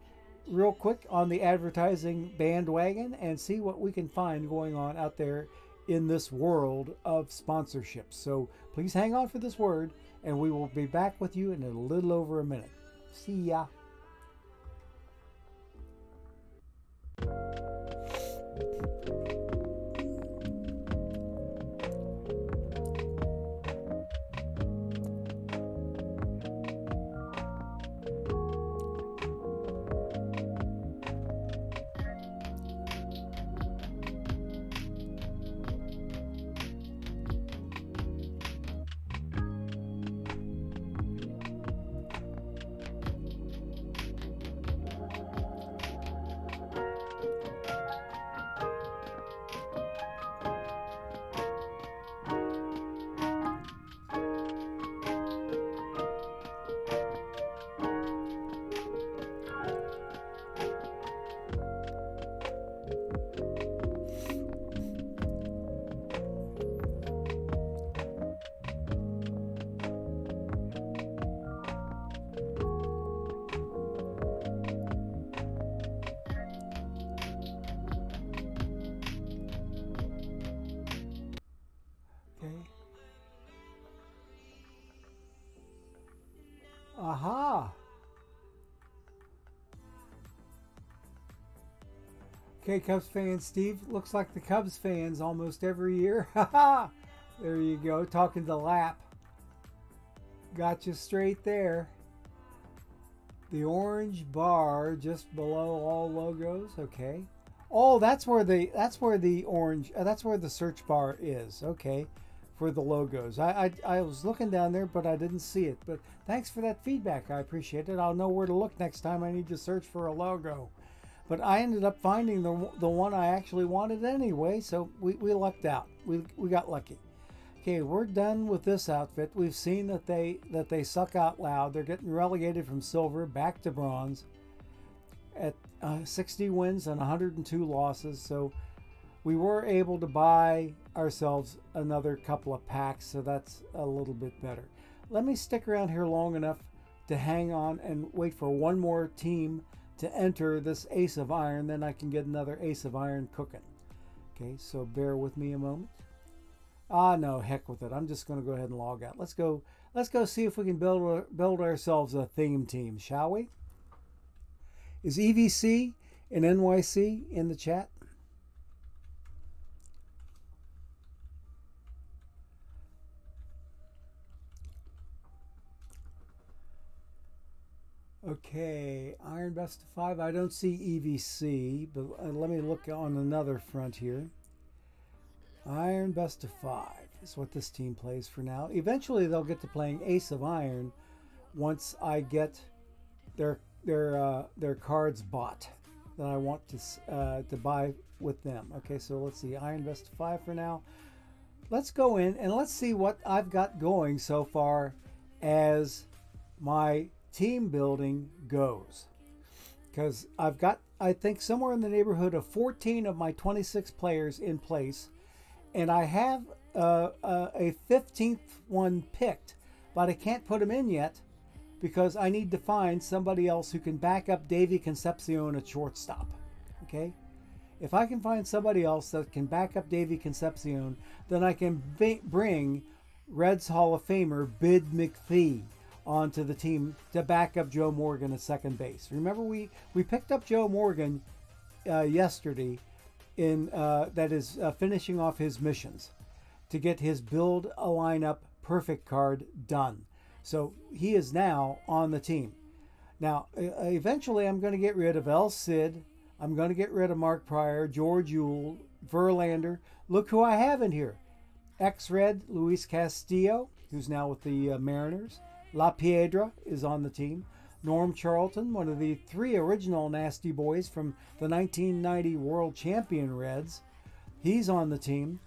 real quick on the advertising bandwagon and see what we can find going on out there in this world of sponsorships. So please hang on for this word, and we will be back with you in a little over a minute. See ya. Aha! Okay, Cubs fans, Steve. Looks like the Cubs fans almost every year. Haha! There you go, talking to Lap. Got you straight there. The orange bar just below all logos. Okay. Oh, that's where the orange. That's where the search bar is. Okay. For the logos. I was looking down there, but I didn't see it. But thanks for that feedback. I appreciate it. I'll know where to look next time I need to search for a logo. But I ended up finding the one I actually wanted anyway, so we lucked out. We got lucky. Okay, we're done with this outfit. We've seen that they suck out loud. They're getting relegated from silver back to bronze at 60 wins and 102 losses. So we were able to buy ourselves another couple of packs, so that's a little bit better. Let me stick around here long enough to hang on and wait for one more team to enter this Ace of Iron, then I can get another Ace of Iron cooking. Okay, so bear with me a moment. Ah, no, heck with it. I'm just going to go ahead and log out. Let's go see if we can build ourselves a theme team, shall we? Is EVC and NYC in the chat? Okay, Iron Best of 5. I don't see EVC, but let me look on another front here. Iron Best of 5 is what this team plays for now. Eventually, they'll get to playing Ace of Iron once I get their cards bought that I want to buy with them. Okay, so let's see, Iron Best of 5 for now. Let's go in and let's see what I've got going so far as my team building goes, because I've got, I think, somewhere in the neighborhood of 14 of my 26 players in place, and I have a 15th one picked, but I can't put him in yet because I need to find somebody else who can back up Davy Concepcion at shortstop. Okay, if I can find somebody else that can back up Davy Concepcion, then I can bring Reds Hall of Famer Bid McPhee onto the team to back up Joe Morgan at second base. Remember, we picked up Joe Morgan yesterday in that is finishing off his missions to get his build a lineup perfect card done. So he is now on the team. Now, eventually I'm going to get rid of El Cid. I'm going to get rid of Mark Pryor, George Yule, Verlander. Look who I have in here. Ex-Red Luis Castillo, who's now with the Mariners. La Piedra is on the team. Norm Charlton, one of the 3 original Nasty Boys from the 1990 World Champion Reds. He's on the team.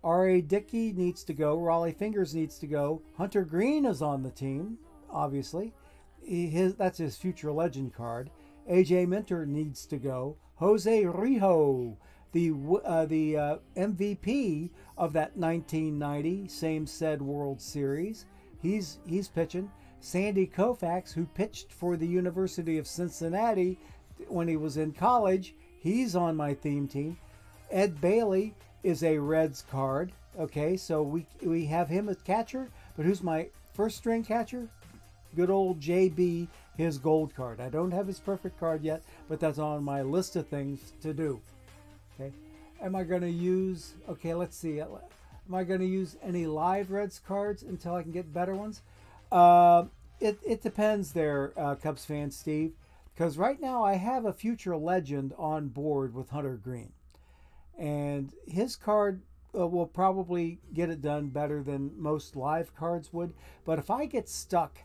R.A. Dickey needs to go. Raleigh Fingers needs to go. Hunter Green is on the team, obviously. That's his future legend card. A.J. Minter needs to go. Jose Rijo, the MVP of that 1990 same said World Series. He's pitching. Sandy Koufax, who pitched for the University of Cincinnati when he was in college, he's on my theme team. Ed Bailey is a Reds card. Okay, so we have him as catcher, but who's my first string catcher? Good old JB, his gold card. I don't have his perfect card yet, but that's on my list of things to do. Okay, am I going to use, okay, let's see. Am I going to use any live Reds cards until I can get better ones? It depends there, Cubs fan Steve, because right now I have a future legend on board with Hunter Green. And his card will probably get it done better than most live cards would. But if I get stuck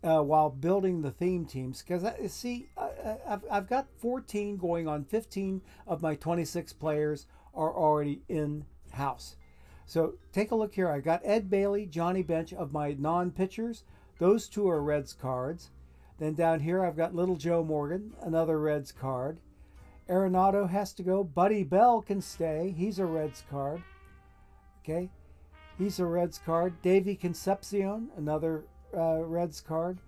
while building the theme teams, because I've got 14 going on 15 of my 26 players are already in house. So take a look here. I got Ed Bailey, Johnny Bench of my non-pitchers. Those 2 are Reds cards. Then down here I've got Little Joe Morgan, another Reds card. Arenado has to go. Buddy Bell can stay. He's a Reds card. Okay. He's a Reds card. Davey Concepcion, another Reds card.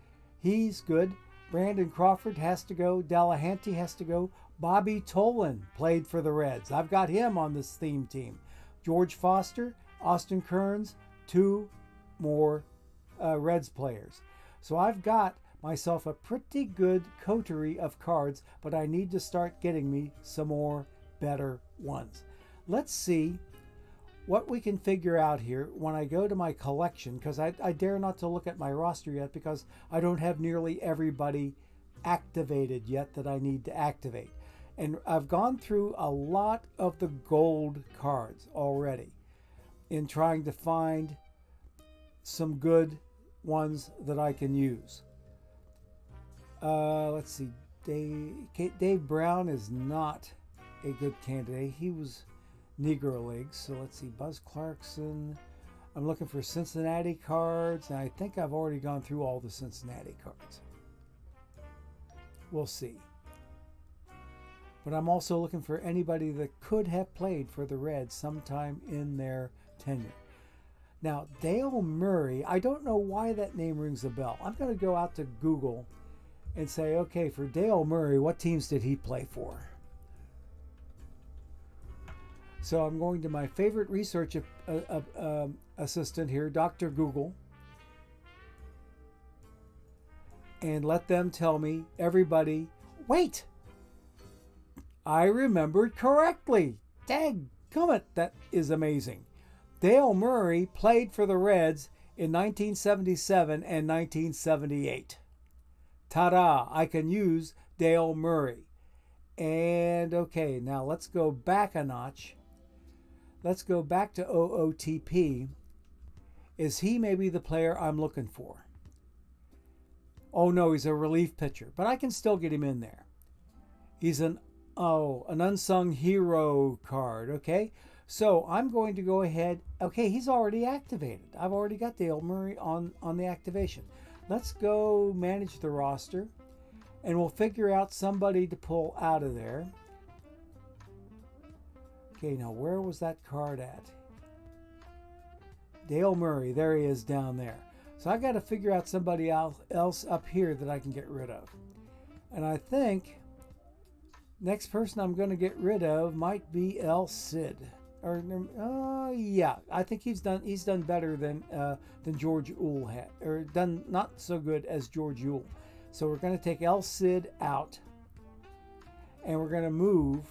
He's good. Brandon Crawford has to go. Delahanty has to go. Bobby Tolan played for the Reds. I've got him on this theme team. George Foster, Austin Kearns, 2 more Reds players. So I've got myself a pretty good coterie of cards, but I need to start getting me some more better ones. Let's see what we can figure out here when I go to my collection, because I dare not to look at my roster yet because I don't have nearly everybody activated yet that I need to activate. And I've gone through a lot of the gold cards already in trying to find some good ones that I can use. Let's see. Dave Brown is not a good candidate. He was Negro Leagues. So let's see. Buzz Clarkson. I'm looking for Cincinnati cards, and I think I've already gone through all the Cincinnati cards. We'll see. But I'm also looking for anybody that could have played for the Reds sometime in their tenure. Now, Dale Murray, I don't know why that name rings a bell. I'm going to go out to Google and say, okay, for Dale Murray, what teams did he play for? So I'm going to my favorite research assistant here, Dr. Google, and let them tell me, everybody, wait, I remembered correctly. Dadgummit, that is amazing. Dale Murray played for the Reds in 1977 and 1978. Ta-da, I can use Dale Murray. And okay, now let's go back a notch. Let's go back to OOTP. Is he maybe the player I'm looking for? Oh no, he's a relief pitcher, but I can still get him in there. He's an unsung hero card, okay? So I'm going to go ahead. Okay, he's already activated. I've already got Dale Murray on the activation. Let's go manage the roster, and we'll figure out somebody to pull out of there. Okay, now where was that card at? Dale Murray, there he is down there. So I got to figure out somebody else up here that I can get rid of. And I think next person I'm going to get rid of might be El Cid. Or yeah, I think he's done better than George Uhl had, or done not so good as George Uhl. So we're going to take El Cid out, and we're going to move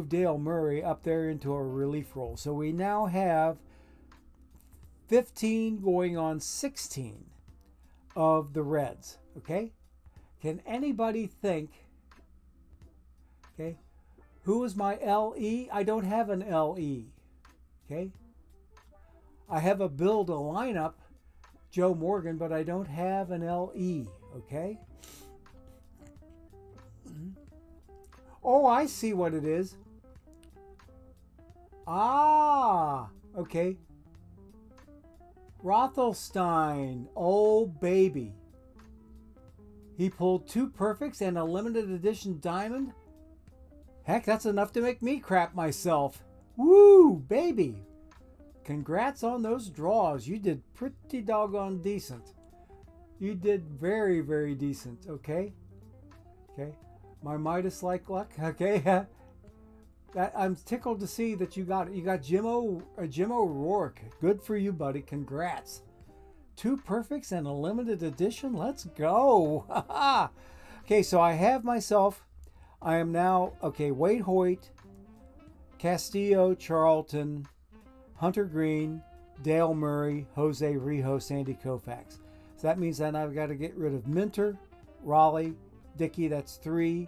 Dale Murray up there into a relief role. So we now have 15 going on 16 of the Reds. Okay, can anybody think? Okay. Who is my LE? I don't have an LE. Okay. I have a build a lineup Joe Morgan, but I don't have an LE, okay? Oh, I see what it is. Ah, okay. Rothelstein, oh baby. He pulled 2 perfects and a limited edition diamond. Heck, that's enough to make me crap myself. Woo, baby. Congrats on those draws. You did pretty doggone decent. You did very, very decent, okay? Okay. My Midas-like luck, okay? I'm tickled to see that you got it. You got Jim O'Rourke. Good for you, buddy. Congrats. 2 perfects and a limited edition. Let's go. Okay, so I have myself. I am now, okay, Wade Hoyt, Castillo, Charlton, Hunter Green, Dale Murray, Jose Rijo, Sandy Koufax. So that means that I've got to get rid of Minter, Raleigh, Dickey, that's 3.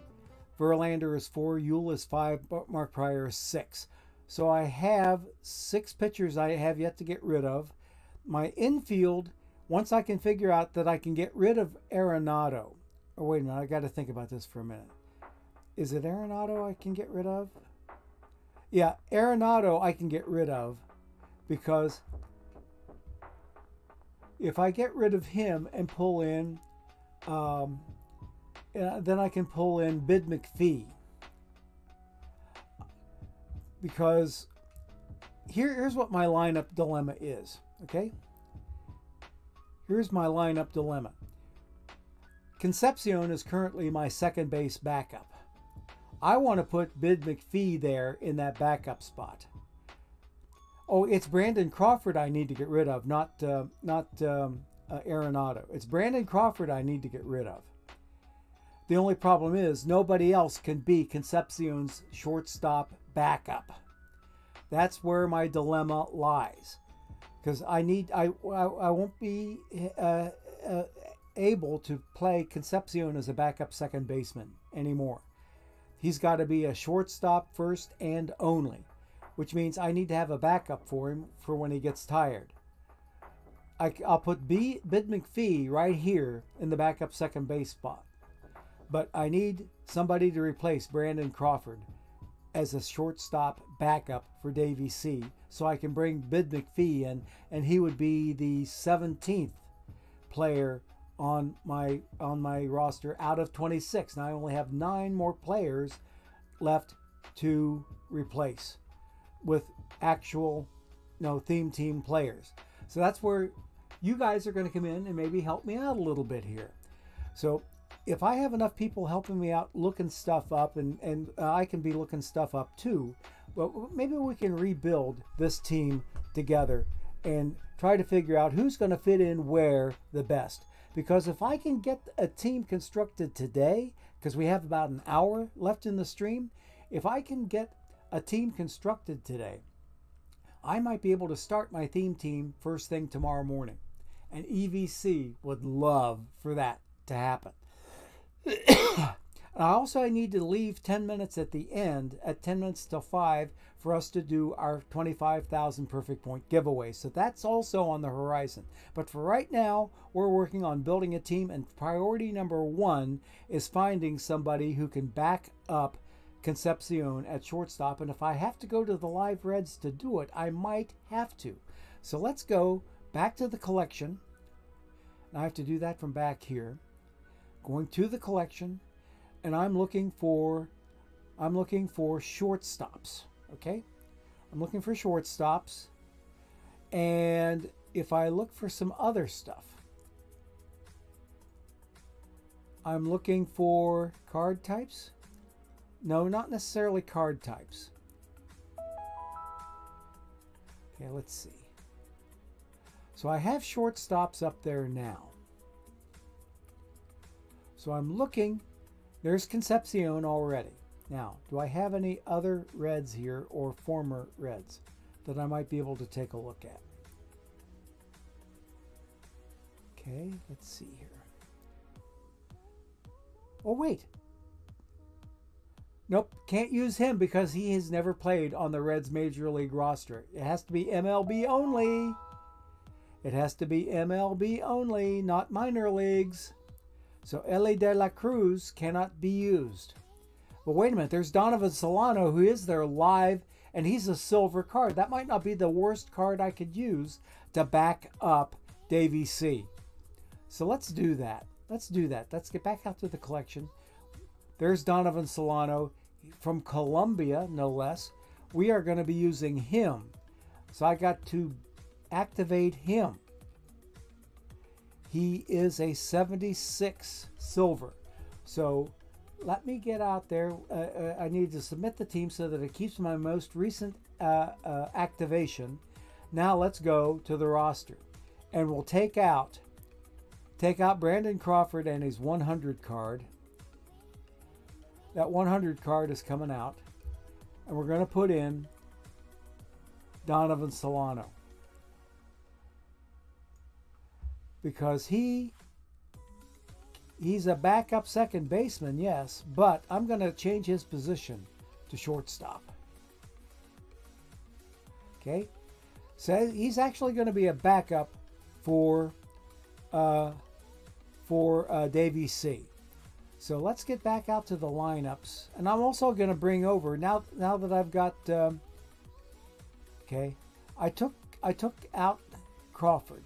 Verlander is 4, Yule is 5, Mark Prior is 6. So I have 6 pitchers I have yet to get rid of. My infield, once I can figure out that I can get rid of Arenado. Oh, wait a minute, I got to think about this for a minute. Is it Arenado I can get rid of? Yeah, Arenado I can get rid of because if I get rid of him and pull in then I can pull in Bid McPhee. Because here's what my lineup dilemma is, okay? Here's my lineup dilemma. Concepcion is currently my second base backup. I want to put Bid McPhee there in that backup spot. Oh, it's Brandon Crawford I need to get rid of, not Arenado. It's Brandon Crawford I need to get rid of. The only problem is nobody else can be Concepcion's shortstop backup. That's where my dilemma lies, because I won't be able to play Concepcion as a backup second baseman anymore. He's got to be a shortstop first and only, which means I need to have a backup for him for when he gets tired. I'll put Bid McPhee right here in the backup second base spot. But I need somebody to replace Brandon Crawford as a shortstop backup for Davey C. So I can bring Bid McPhee in, and he would be the 17th player on my roster out of 26. Now I only have 9 more players left to replace with actual, theme team players. So that's where you guys are going to come in and maybe help me out a little bit here. So if I have enough people helping me out looking stuff up, and I can be looking stuff up too, but maybe we can rebuild this team together and try to figure out who's going to fit in where the best. Because if I can get a team constructed today, because we have about an hour left in the stream, if I can get a team constructed today, I might be able to start my theme team first thing tomorrow morning. And EVC would love for that to happen. I need to leave 10 minutes at the end, at 10 minutes till 5, for us to do our 25,000 perfect point giveaway. So that's also on the horizon. But for right now, we're working on building a team, and priority number 1 is finding somebody who can back up Concepcion at shortstop. And if I have to go to the Live Reds to do it, I might have to. So let's go back to the collection. And I have to do that from back here. Going to the collection, and I'm looking for shortstops. Okay, I'm looking for shortstops, and if I look for some other stuff, I'm looking for card types. No, not necessarily card types. Okay, let's see. So I have shortstops up there now. So I'm looking, there's Concepcion already. Now, do I have any other Reds here or former Reds that I might be able to take a look at? Okay, let's see here. Oh, wait. Nope, can't use him because he has never played on the Reds Major League roster. It has to be MLB only. It has to be MLB only, not minor leagues. So Elly De La Cruz cannot be used. But wait a minute, there's Donovan Solano, who is there live, and he's a silver card. That might not be the worst card I could use to back up Davey C. So let's do that. Let's do that. Let's get back out to the collection. There's Donovan Solano from Colombia, no less. We are going to be using him. So I got to activate him. He is a 76 silver. So let me get out there. I need to submit the team so that it keeps my most recent activation. Now let's go to the roster. And we'll take out Brandon Crawford and his 100 card. That 100 card is coming out. And we're going to put in Donovan Solano. Because he's a backup second baseman, yes, but I'm going to change his position to shortstop. Okay? So he's actually going to be a backup for Davey C. So let's get back out to the lineups. And I'm also going to bring over, now that I've got, okay, I took out Crawford.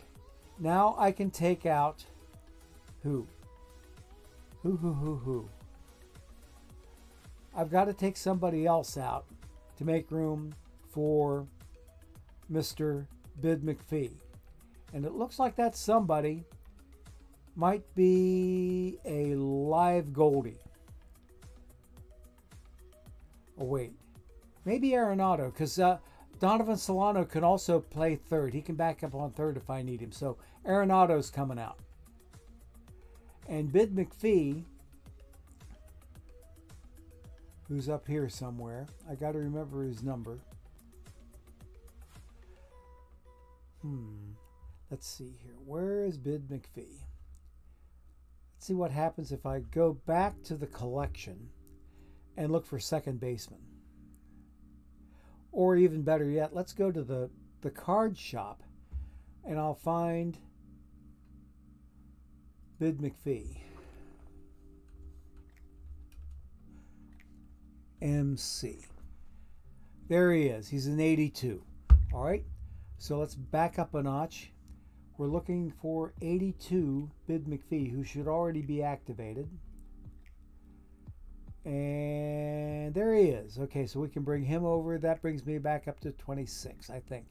Now I can take out who? Who? I've got to take somebody else out to make room for Mr. Bid McPhee. And it looks like that somebody might be a live Goldie. Oh, wait. Maybe Arenado, because Donovan Solano can also play third. He can back up on third if I need him. So Arenado's coming out. And Bid McPhee, who's up here somewhere. I got to remember his number. Let's see here. Where is Bid McPhee? Let's see what happens if I go back to the collection and look for second baseman. Or even better yet, let's go to the card shop and I'll find Bid McPhee. MC. There he is. He's an 82. All right. So let's back up a notch. We're looking for 82 Bid McPhee, who should already be activated. And there he is. Okay, so we can bring him over. That brings me back up to 26, I think.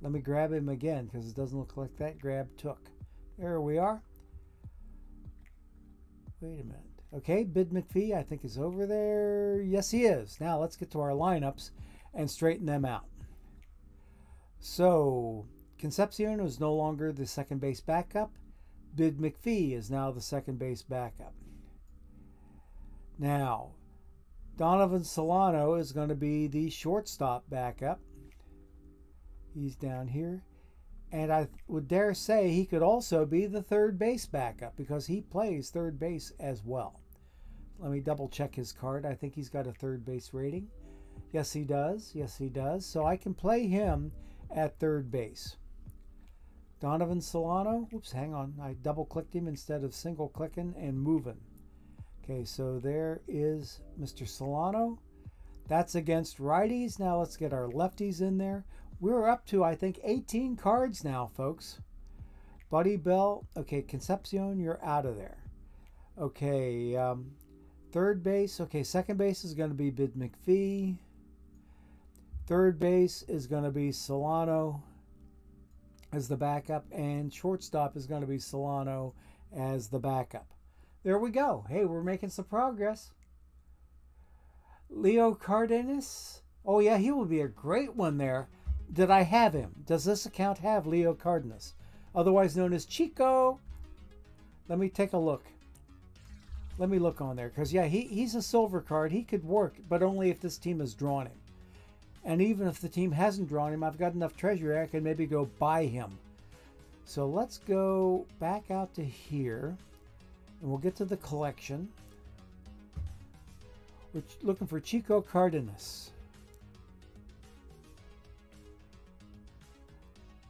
Let me grab him again because it doesn't look like that grab took. There we are. Wait a minute. Okay, Bid McPhee, I think, is over there. Yes, he is. Now let's get to our lineups and straighten them out. So Concepcion is no longer the second base backup. Bid McPhee is now the second base backup. Now, Donovan Solano is going to be the shortstop backup. He's down here. And I would dare say he could also be the third base backup because he plays third base as well. Let me double check his card. I think he's got a third base rating. Yes, he does. Yes, he does. So I can play him at third base. Donovan Solano. Oops, hang on. I double clicked him instead of single clicking and moving. Okay, so there is Mr. Solano. That's against righties. Now let's get our lefties in there. We're up to, I think, 18 cards now, folks. Buddy Bell. Okay, Concepcion, you're out of there. Okay, third base. Okay, second base is going to be Bid McPhee. Third base is going to be Solano as the backup. And shortstop is going to be Solano as the backup. There we go. Hey, we're making some progress. Leo Cardenas. Oh, yeah, he will be a great one there. Did I have him? Does this account have Leo Cardenas, otherwise known as Chico? Let me take a look. Let me look on there. Because, yeah, he's a silver card. He could work, but only if this team has drawn him. And even if the team hasn't drawn him, I've got enough treasury I can maybe go buy him. So let's go back out to here. And we'll get to the collection. We're looking for Chico Cardenas.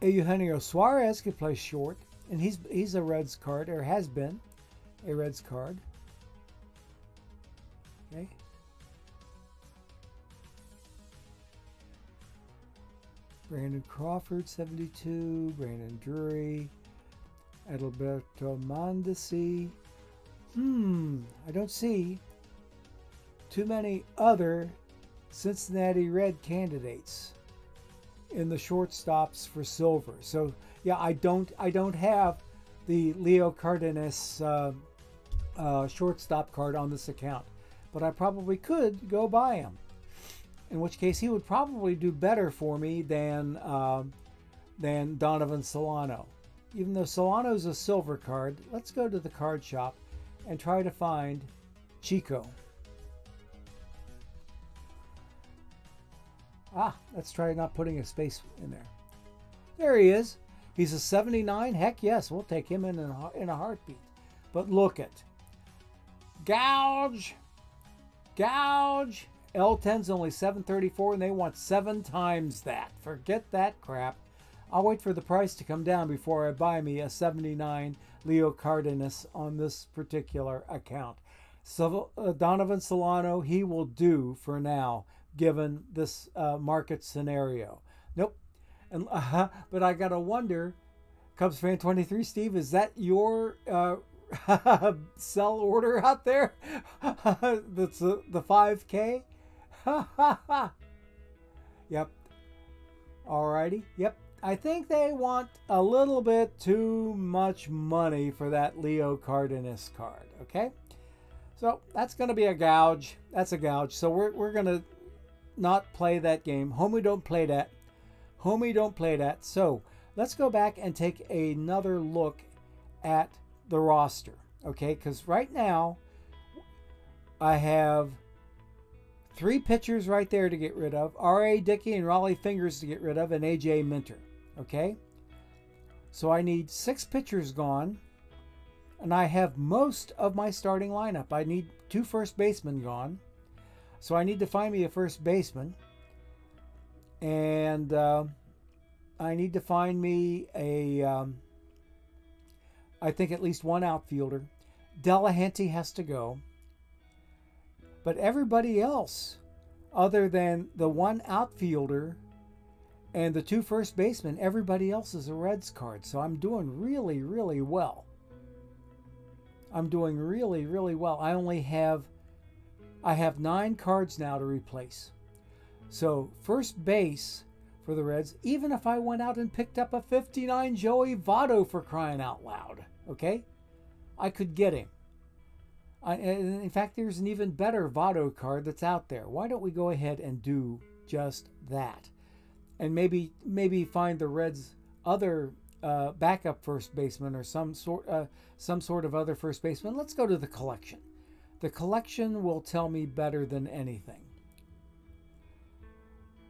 Eugenio Suarez could play short, and he's a Reds card, or has been a Reds card. Okay. Brandon Crawford, 72. Brandon Drury. Adalberto Mondesi. I don't see too many other Cincinnati Red candidates in the shortstops for silver. So yeah, I don't have the Leo Cardenas shortstop card on this account, but I probably could go buy him. In which case, he would probably do better for me than Donovan Solano. Even though Solano's a silver card, let's go to the card shop and try to find Chico. Let's try not putting a space in there. There he is. He's a 79. Heck yes, we'll take him in a heartbeat. But look at gouge. L10's only 734, and they want 7 times that. Forget that crap. I'll wait for the price to come down before I buy me a 79 Leo Cardenas on this particular account. So Donovan Solano, he will do for now, given this market scenario. Nope. And but I gotta wonder, Cubs fan 23, Steve, is that your sell order out there? That's the 5K. Yep. Alrighty. Yep. I think they want a little bit too much money for that Leo Cardenas card. Okay. So that's going to be a gouge. That's a gouge. So we're going to not play that game. Homie, don't play that. Homie, don't play that. So let's go back and take another look at the roster. Okay. Because right now I have 3 pitchers right there to get rid of. R.A. Dickey and Raleigh Fingers to get rid of, and A.J. Minter. Okay? So I need 6 pitchers gone, and I have most of my starting lineup. I need 2 first basemen gone. So I need to find me a first baseman. And I need to find me I think at least 1 outfielder. Delahanty has to go. But everybody else, other than the 1 outfielder and the 2 first basemen, everybody else is a Reds card. So I'm doing really, really well. I'm doing really, really well. I have 9 cards now to replace. So first base for the Reds, even if I went out and picked up a 59 Joey Votto, for crying out loud, okay, I could get him. In fact, there's an even better Votto card that's out there. Why don't we go ahead and do just that? And maybe find the Reds' other backup first baseman, or some sort of other first baseman. Let's go to the collection. The collection will tell me better than anything.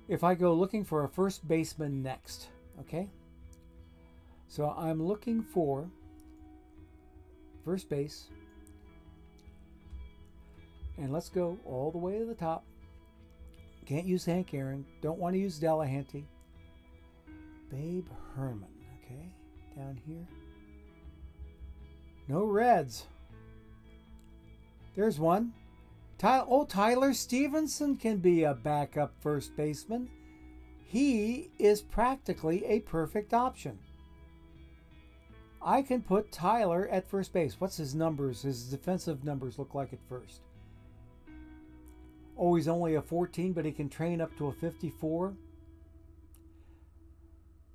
If I go looking for a first baseman next, okay? So I'm looking for first base. And let's go all the way to the top. Can't use Hank Aaron. Don't want to use Delahanty. Babe Herman. Okay, down here. No Reds. There's one. Tyler Stevenson can be a backup first baseman. He is practically a perfect option. I can put Tyler at first base. What's his numbers? His defensive numbers look like at first. Oh, he's only a 14, but he can train up to a 54.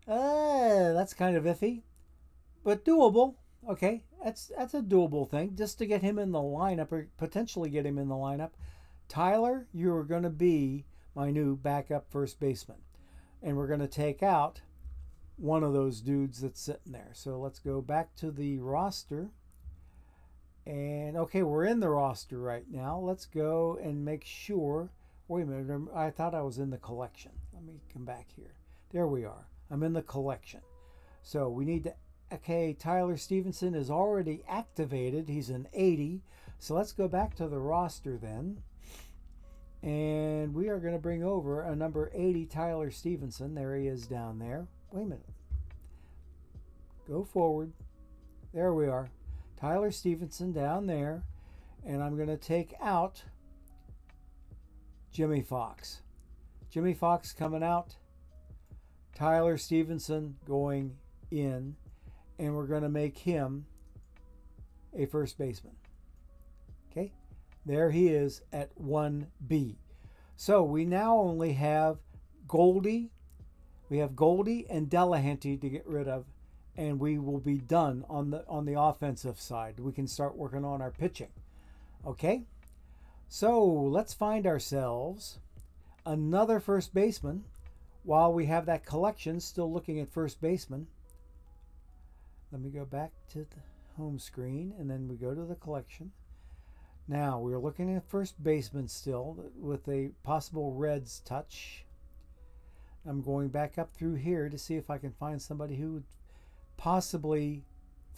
That's kind of iffy, but doable. Okay, that's a doable thing, just to get him in the lineup, or potentially get him in the lineup. Tyler, you are going to be my new backup first baseman, and we're going to take out one of those dudes that's sitting there. So let's go back to the roster. And okay, we're in the roster right now. Let's go and make sure. Wait a minute, I thought I was in the collection. Let me come back here. There we are. I'm in the collection. So we need to, okay, Tyler Stevenson is already activated. He's an 80. So let's go back to the roster then. And we are going to bring over a number 80 Tyler Stevenson. There he is down there. Wait a minute. Go forward. There we are. Tyler Stephenson down there. And I'm going to take out Jimmy Fox. Jimmy Fox coming out. Tyler Stephenson going in. And we're going to make him a first baseman. Okay. There he is at 1B. So we now only have Goldie. We have Goldie and Delahanty to get rid of. And we will be done on the offensive side. We can start working on our pitching. Okay, so let's find ourselves another first baseman while we have that collection still looking at first baseman. Let me go back to the home screen and then we go to the collection. Now we're looking at first baseman still with a possible Reds touch. I'm going back up through here to see if I can find somebody who would possibly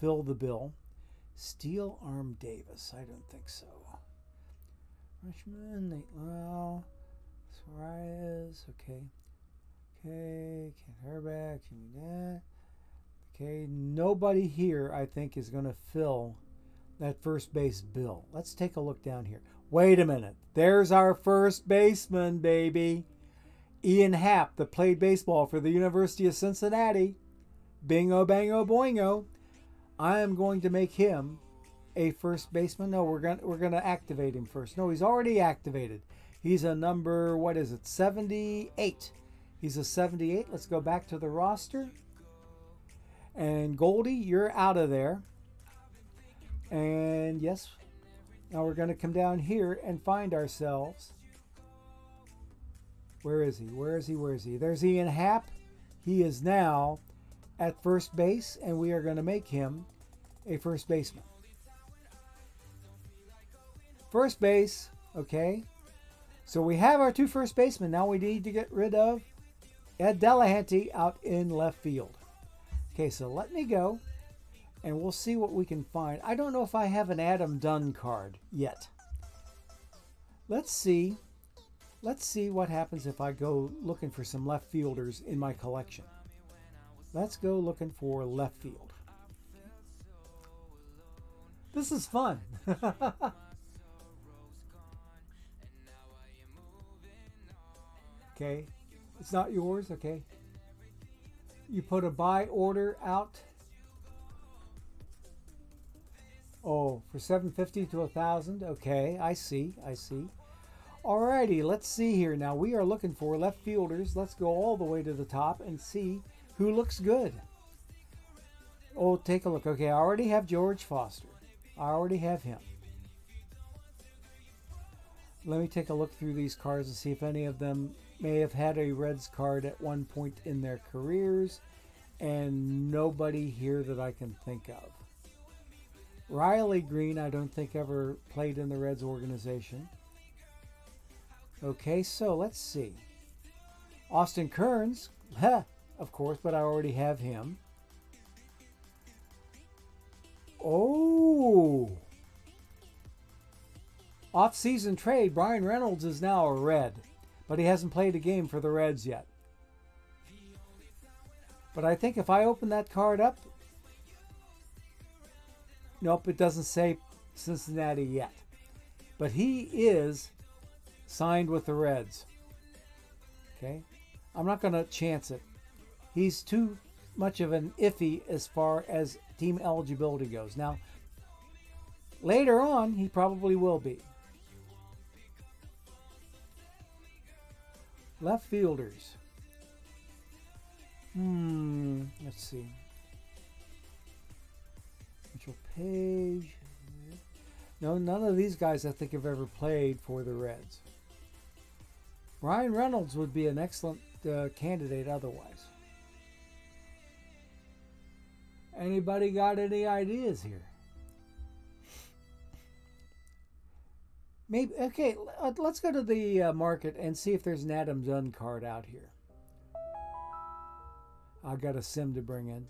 fill the bill. Steel Arm Davis, I don't think so. Richmond, Nate Lau, Suarez, okay. Okay, Ken Herbeck, Jimmy Dad. Okay, nobody here I think is going to fill that first base bill. Let's take a look down here. Wait a minute. There's our first baseman, baby. Ian Happ, that played baseball for the University of Cincinnati. Bingo, bango, boingo. I am going to make him a first baseman. No, we're gonna activate him first. No, he's already activated. He's a number, what is it, 78. He's a 78. Let's go back to the roster. And Goldie, you're out of there. And yes, now we're going to come down here and find ourselves. Where is he? Where is he? Where is he? There's Ian Happ. He is now at first base, and we are going to make him a first baseman. First base, okay. So we have our two first basemen. Now we need to get rid of Ed Delahanty out in left field. Okay, so let me go, and we'll see what we can find. I don't know if I have an Adam Dunn card yet. Let's see. Let's see what happens if I go looking for some left fielders in my collection. Let's go looking for left field. This is fun. Okay, it's not yours. Okay, you put a buy order out. Oh, for $750 to $1,000. Okay, I see. Alrighty, let's see here. Now we are looking for left fielders. Let's go all the way to the top and see who looks good. Oh, take a look. Okay, I already have George Foster. I already have him. Let me take a look through these cards and see if any of them may have had a Reds card at one point in their careers, and nobody here that I can think of. Riley Green, I don't think ever played in the Reds organization. Okay, so let's see. Austin Kearns, of course, but I already have him. Oh! Off-season trade, Brian Reynolds is now a Red, but he hasn't played a game for the Reds yet. But I think if I open that card up, nope, it doesn't say Cincinnati yet. But he is signed with the Reds. Okay? I'm not going to chance it. He's too much of an iffy as far as team eligibility goes. Now, later on, he probably will be. Left fielders. Let's see. Mitchell Page. No, none of these guys I think have ever played for the Reds. Brian Reynolds would be an excellent candidate otherwise. Anybody got any ideas here? Maybe, okay, let's go to the market and see if there's an Adam Dunn card out here. I've got a sim to bring in.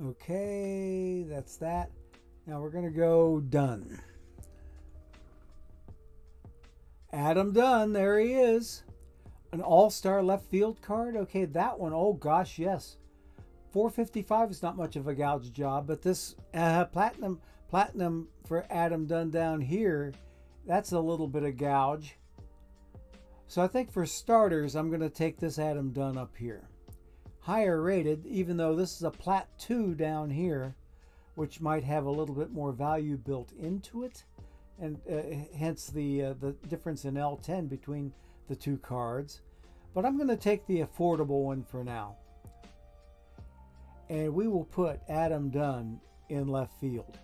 Okay, that's that. Now we're going to go Dunn. Adam Dunn, there he is. An all-star left field card. Okay, that one, oh gosh, yes. 455 is not much of a gouge job, but this platinum for Adam Dunn down here, that's a little bit of gouge. So I think for starters, I'm going to take this Adam Dunn up here. Higher rated, even though this is a Plat 2 down here, which might have a little bit more value built into it, and hence the difference in L10 between the two cards. But I'm going to take the affordable one for now. And we will put Adam Dunn in left field.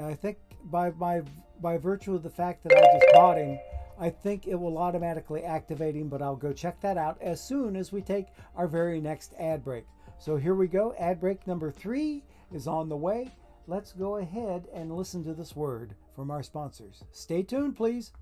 I think by virtue of the fact that I just bought him, I think it will automatically activate him, but I'll go check that out as soon as we take our very next ad break. So here we go. Ad break number 3 is on the way. Let's go ahead and listen to this word from our sponsors. Stay tuned, please.